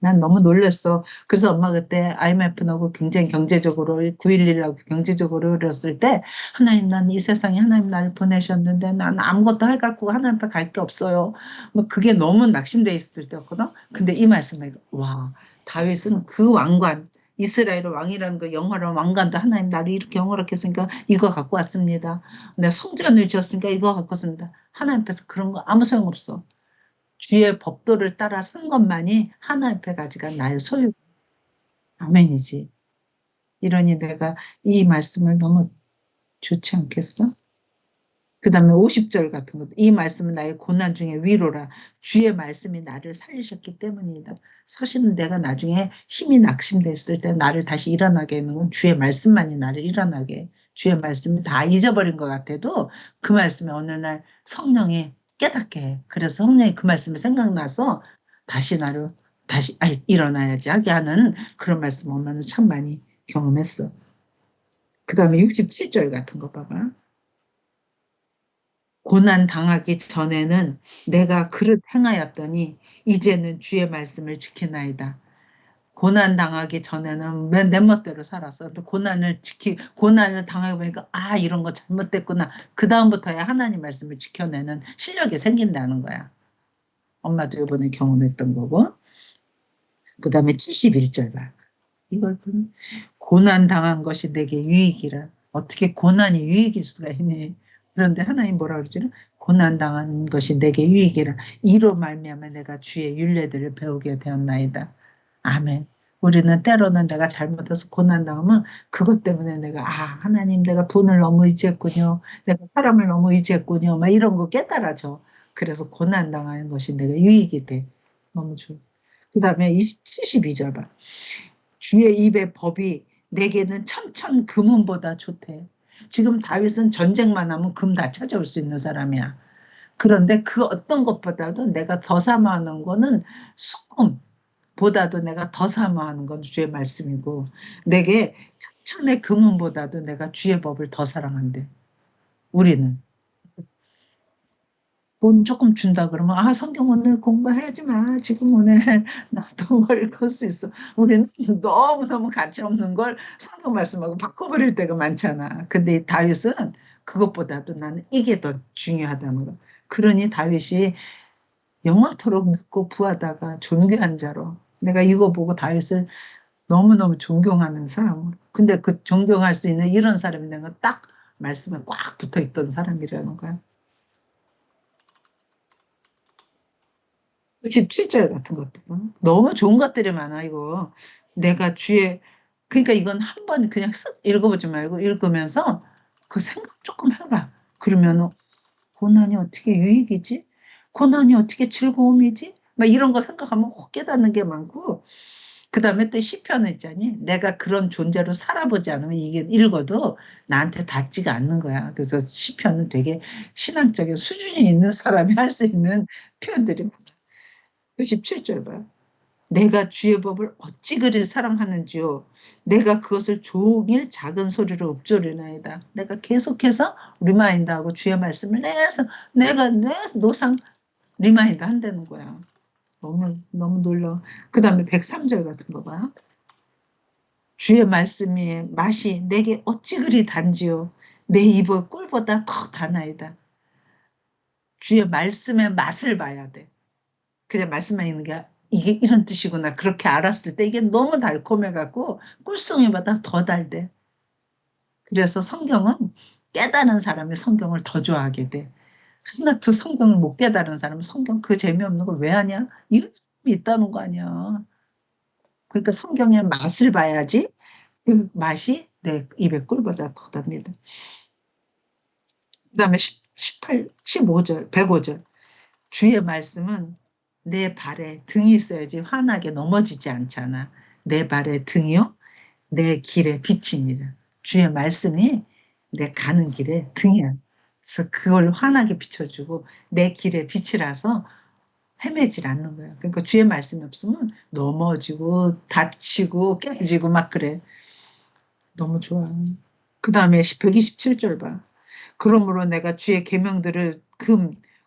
난 너무 놀랐어. 그래서 엄마 그때 IMF 나고 굉장히 경제적으로 9.11하고 경제적으로 어렸을 때 하나님 난 이 세상에 하나님 나를 보내셨는데 난 아무것도 해갖고 하나님 앞에 갈 게 없어요. 뭐 그게 너무 낙심돼 있을 때였거든. 근데 이 말씀에 와 다윗은 그 왕관 이스라엘 왕이라는 그 영화로운 왕관도 하나님 나를 이렇게 영화롭게 했으니까 이거 갖고 왔습니다. 내가 성전을 지었으니까 이거 갖고 왔습니다. 하나님 앞에서 그런 거 아무 소용없어. 주의 법도를 따라 쓴 것만이 하나님 앞에 가져간 나의 소유. 아멘이지. 이러니 내가 이 말씀을 너무 좋지 않겠어? 그 다음에 50절 같은 것도 이 말씀은 나의 고난 중에 위로라. 주의 말씀이 나를 살리셨기 때문이다. 사실은 내가 나중에 힘이 낙심됐을 때 나를 다시 일어나게 하는 건 주의 말씀만이 나를 일어나게 해. 주의 말씀이 다 잊어버린 것 같아도 그 말씀이 어느 날 성령이 깨닫게 해. 그래서 성령이 그 말씀이 생각나서 다시 나를 일어나야지 하게 하는 그런 말씀 엄마는 참 많이 경험했어. 그 다음에 67절 같은 거 봐봐. 고난 당하기 전에는 내가 그릇 행하였더니 이제는 주의 말씀을 지키나이다. 고난 당하기 전에는 내 멋대로 살았어. 또 고난을 당하고 보니까 이런 거 잘못됐구나. 그 다음부터야 하나님 말씀을 지켜내는 실력이 생긴다는 거야. 엄마도 이번에 경험했던 거고. 그 다음에 71절 봐. 이걸 보면 고난 당한 것이 내게 유익이라. 어떻게 고난이 유익일 수가 있니? 그런데 하나님 뭐라 그러죠? 고난 당한 것이 내게 유익이라. 이로 말미암아 내가 주의 율례들을 배우게 되었나이다. 아멘. 우리는 때로는 내가 잘못해서 고난당하면 그것 때문에 내가 하나님 내가 돈을 너무 의지했군요. 내가 사람을 너무 의지했군요. 막 이런 거 깨달아져. 그래서 고난당하는 것이 내가 유익이 돼. 너무 좋아. 그 다음에 72절 봐. 주의 입의 법이 내게는 천천 금은보다 좋대. 지금 다윗은 전쟁만 하면 금 다 찾아올 수 있는 사람이야. 그런데 그 어떤 것보다도 내가 더 사모하는 거는 수금보다도 내가 더 사모하는 건 주의 말씀이고 내게 천천의 금은보다도 내가 주의 법을 더 사랑한대. 우리는. 돈 조금 준다 그러면 성경 오늘 공부하지 마. 지금 오늘 나도 뭘 읽을 수 있어. 우리는 너무너무 가치 없는 걸 성경 말씀하고 바꿔버릴 때가 많잖아. 근데 이 다윗은 그것보다도 나는 이게 더 중요하다는 거. 그러니 다윗이 영원토록 늙고 부하다가 존귀한 자로, 내가 이거 보고 다윗을 너무너무 존경하는 사람으로. 근데 그 존경할 수 있는 이런 사람이 내가 딱 말씀에 꽉 붙어 있던 사람이라는 거야. 17절 같은 것도 너무 좋은 것들이 많아. 이거 내가 주의, 그러니까 이건 한 번 그냥 쓱 읽어보지 말고 읽으면서 그 생각 조금 해봐. 그러면 고난이 어떻게 유익이지? 고난이 어떻게 즐거움이지? 막 이런 거 생각하면 혹 깨닫는 게 많고, 그 다음에 또 시편 있잖니. 내가 그런 존재로 살아보지 않으면 이게 읽어도 나한테 닿지가 않는 거야. 그래서 시편은 되게 신앙적인 수준이 있는 사람이 할 수 있는 표현들이 17절 봐요. 내가 주의 법을 어찌 그리 사랑하는지요. 내가 그것을 종일 작은 소리로 읊조리나이다. 내가 계속해서 리마인드하고 주의 말씀을 내가 내 노상 리마인드 한다는 거야. 너무 놀라워. 그 다음에 103절 같은 거 봐요. 주의 말씀의 맛이 내게 어찌 그리 단지요. 내 입의 꿀보다 더 다나이다. 주의 말씀의 맛을 봐야 돼. 그냥 말씀만 있는 게 이게 이런 뜻이구나. 그렇게 알았을 때 이게 너무 달콤해갖고 꿀송이보다 더 달대. 그래서 성경은 깨달은 사람이 성경을 더 좋아하게 돼. 하나도 성경을 못 깨달은 사람은 성경 그 재미없는 걸 왜 하냐? 이런 사람이 있다는 거 아니야. 그러니까 성경의 맛을 봐야지 그 맛이 내 입에 꿀보다 더 답니다. 그 다음에 18, 15절, 105절. 주의 말씀은 내 발에 등이 있어야지 환하게 넘어지지 않잖아. 내 발에 등이요? 내 길에 빛이니라. 주의 말씀이 내 가는 길에 등이야. 그래서 그걸 환하게 비춰주고 내 길에 빛이라서 헤매질 않는 거야. 그러니까 주의 말씀이 없으면 넘어지고 다치고 깨지고 막 그래. 너무 좋아. 그 다음에 127절 봐. 그러므로 내가 주의 계명들을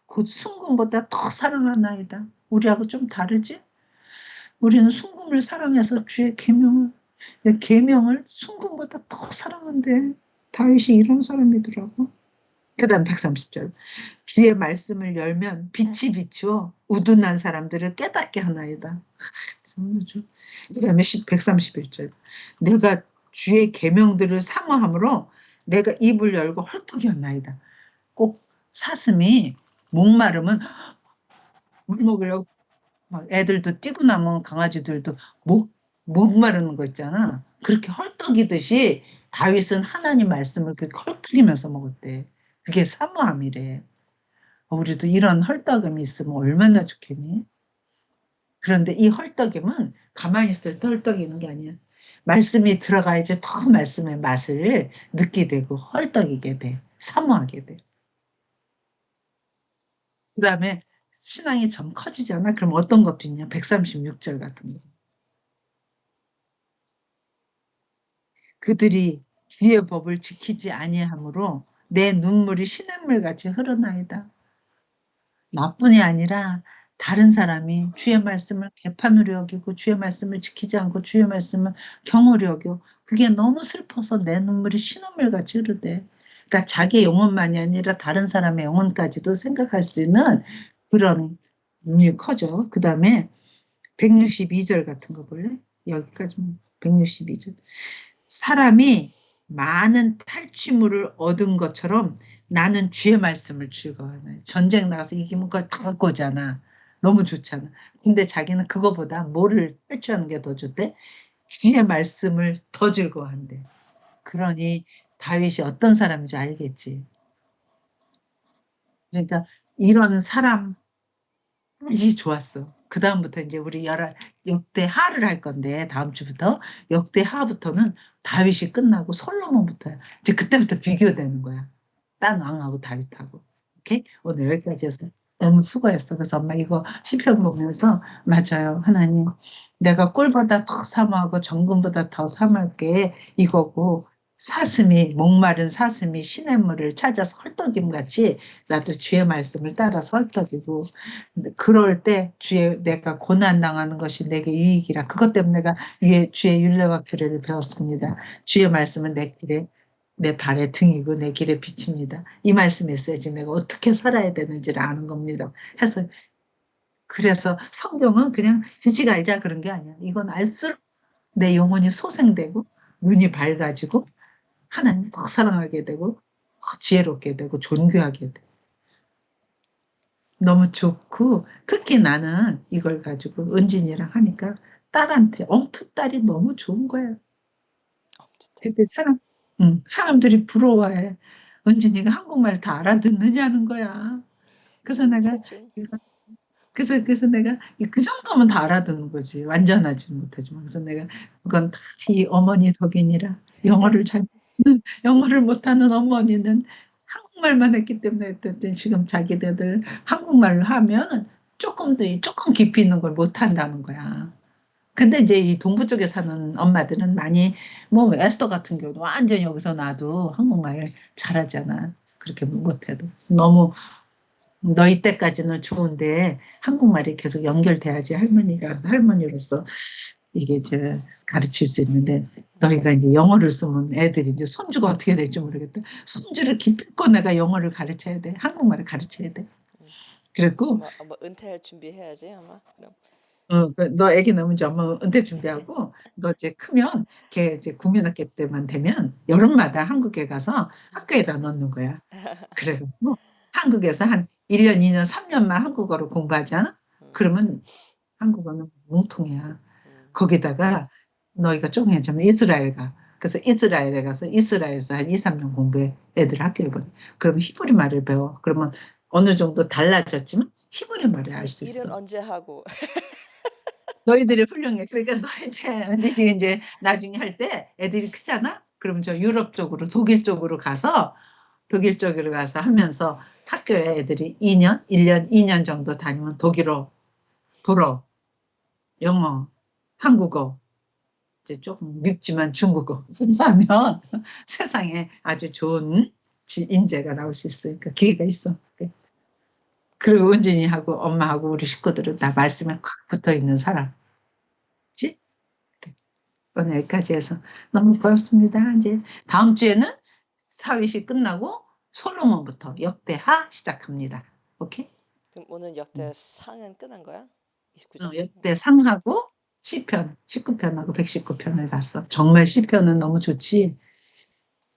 곧 순금보다 더 사랑하나이다. 우리하고 좀 다르지? 우리는 순금을 사랑해서 주의 계명을 순금보다 더 사랑한대. 다윗이 이런 사람이더라고. 그 다음 130절. 주의 말씀을 열면 빛이 비추어 우둔한 사람들을 깨닫게 하나이다. 그 다음에 131절. 내가 주의 계명들을 사모함으로 내가 입을 열고 헐떡이었나이다. 꼭 사슴이 목마르면 물 먹으려고 막 애들도 뛰고 나면 강아지들도 목마르는 거 있잖아. 그렇게 헐떡이듯이 다윗은 하나님 말씀을 그렇게 헐떡이면서 먹었대. 그게 사모함이래. 우리도 이런 헐떡임이 있으면 얼마나 좋겠니? 그런데 이 헐떡임은 가만히 있을 때 헐떡이는 게 아니야. 말씀이 들어가야지 더 말씀의 맛을 느끼게 되고 헐떡이게 돼. 사모하게 돼. 그 다음에 신앙이 점 커지잖아. 그럼 어떤 것도 있냐? 136절 같은 거. 그들이 주의 법을 지키지 아니하므로 내 눈물이 시냇물같이 흐르나이다. 나뿐이 아니라 다른 사람이 주의 말씀을 개판으로 여기고 주의 말씀을 지키지 않고 주의 말씀을 경홀히 여겨. 그게 너무 슬퍼서 내 눈물이 시냇물같이 흐르대. 그러니까 자기 영혼만이 아니라 다른 사람의 영혼까지도 생각할 수 있는 그런 눈이 커져. 그 다음에 162절 같은 거 볼래? 여기까지 162절. 사람이 많은 탈취물을 얻은 것처럼 나는 주의 말씀을 즐거워하네. 전쟁 나가서 이기면 그걸 다 갖고 오잖아. 너무 좋잖아. 근데 자기는 그거보다 뭐를 탈취하는 게 더 좋대? 주의 말씀을 더 즐거워한대. 그러니 다윗이 어떤 사람인지 알겠지. 그러니까 이런 사람이 좋았어. 그 다음부터 이제 우리 역대하를 할 건데 다음 주부터 역대하부터는 다윗이 끝나고 솔로몬부터야. 이제 그때부터 비교되는 거야. 딴 왕하고 다윗하고. 오케이? 오늘 여기까지 해서 너무 수고했어. 그래서 엄마 이거 시편 보면서 맞아요. 하나님 내가 꿀보다 더 사모하고 정금보다 더 사모할 게 이거고 사슴이 목마른 사슴이 시냇물을 찾아서 헐떡임같이 나도 주의 말씀을 따라서 헐떡이고 근데 그럴 때 주의 내가 고난 당하는 것이 내게 유익이라 그것 때문에 내가 주의 율례와 규례를 배웠습니다. 주의 말씀은 내 길에 내 발의 등이고 내 길에 빛입니다. 이 말씀이 있어야지 내가 어떻게 살아야 되는지를 아는 겁니다. 해서 그래서 성경은 그냥 지식 알자 그런 게 아니야. 이건 알수록 내 영혼이 소생되고 눈이 밝아지고 하나님 더 사랑하게 되고 더 지혜롭게 되고 존귀하게 돼. 너무 좋고 특히 나는 이걸 가지고 은진이랑 하니까 딸한테 엉투딸이 너무 좋은 거야. 되게 사람들이 부러워해. 은진이가 한국말 다 알아듣느냐는 거야. 그래서 내가 대충. 그래서 내가 그 정도면 다 알아듣는 거지. 완전하지는 못하지만. 그래서 내가 그건 다 이 어머니 덕이니라. 영어를 못하는 어머니는 한국말만 했기 때문에 어쨌든 지금 자기네들 한국말로 하면 조금 깊이 있는 걸 못한다는 거야. 근데 이제 이 동부 쪽에 사는 엄마들은 많이 뭐 에스더 같은 경우도 완전 여기서 나도 한국말 잘하잖아. 그렇게 못해도. 너무 너희 때까지는 좋은데 한국말이 계속 연결돼야지 할머니로서 이게 이제 가르칠 수 있는데 너희가 이제 영어를 쓰면 애들이 이제 손주가 어떻게 될지 모르겠다. 손주를 기필코 내가 영어를 가르쳐야 돼. 한국말을 가르쳐야 돼. 그랬고 아마 은퇴할 준비해야지 아마. 그럼. 너 애기 낳으면 이제 엄마 은퇴 준비하고 너 이제 크면 걔 이제 국민학교 때만 되면 여름마다 한국에 가서 학교에다 넣는 거야. 그래가지고 한국에서 한 1년, 2년, 3년만 한국어를 공부하잖아? 그러면 한국어는 뭉통이야. 거기다가 너희가 조금 괜찮으면 이스라엘 가. 그래서 이스라엘에 가서 이스라엘에서 한 2, 3년 공부해. 애들 학교에 보내. 그러면 히브리 말을 배워. 그러면 어느 정도 달라졌지만 히브리 말을 알 수 일은 있어. 언제 하고? 너희들이 훌륭해. 그러니까 너 이제 나중에 할 때 애들이 크잖아? 그럼 저 유럽 쪽으로, 독일 쪽으로 가서 하면서 학교에 애들이 2년, 1년, 2년 정도 다니면 독일어, 불어, 영어, 한국어, 이제 조금 밉지만 중국어 하면 세상에 아주 좋은 인재가 나올 수 있으니까 기회가 있어. 그리고 은진이하고 엄마하고 우리 식구들은 다 말씀에 콱 붙어 있는 사람. 그치? 오늘 여기까지 해서 너무 고맙습니다. 이제 다음 주에는 사회시 끝나고 솔로몬부터 역대하 시작합니다. 오케이? 그럼 오늘 역대 상은 끝난 거야? 29장? 역대상하고 시편 19편하고 119편을 봤어. 정말 시편은 너무 좋지.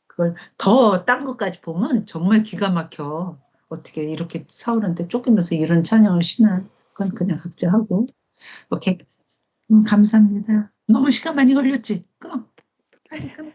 그걸 더 딴 것까지 보면 정말 기가 막혀. 어떻게 이렇게 사울한테 쫓기면서 이런 찬양을 쉬나. 그건 그냥 각자 하고. 오케이. 감사합니다. 너무 시간 많이 걸렸지? 끊어. 빨리 끊어.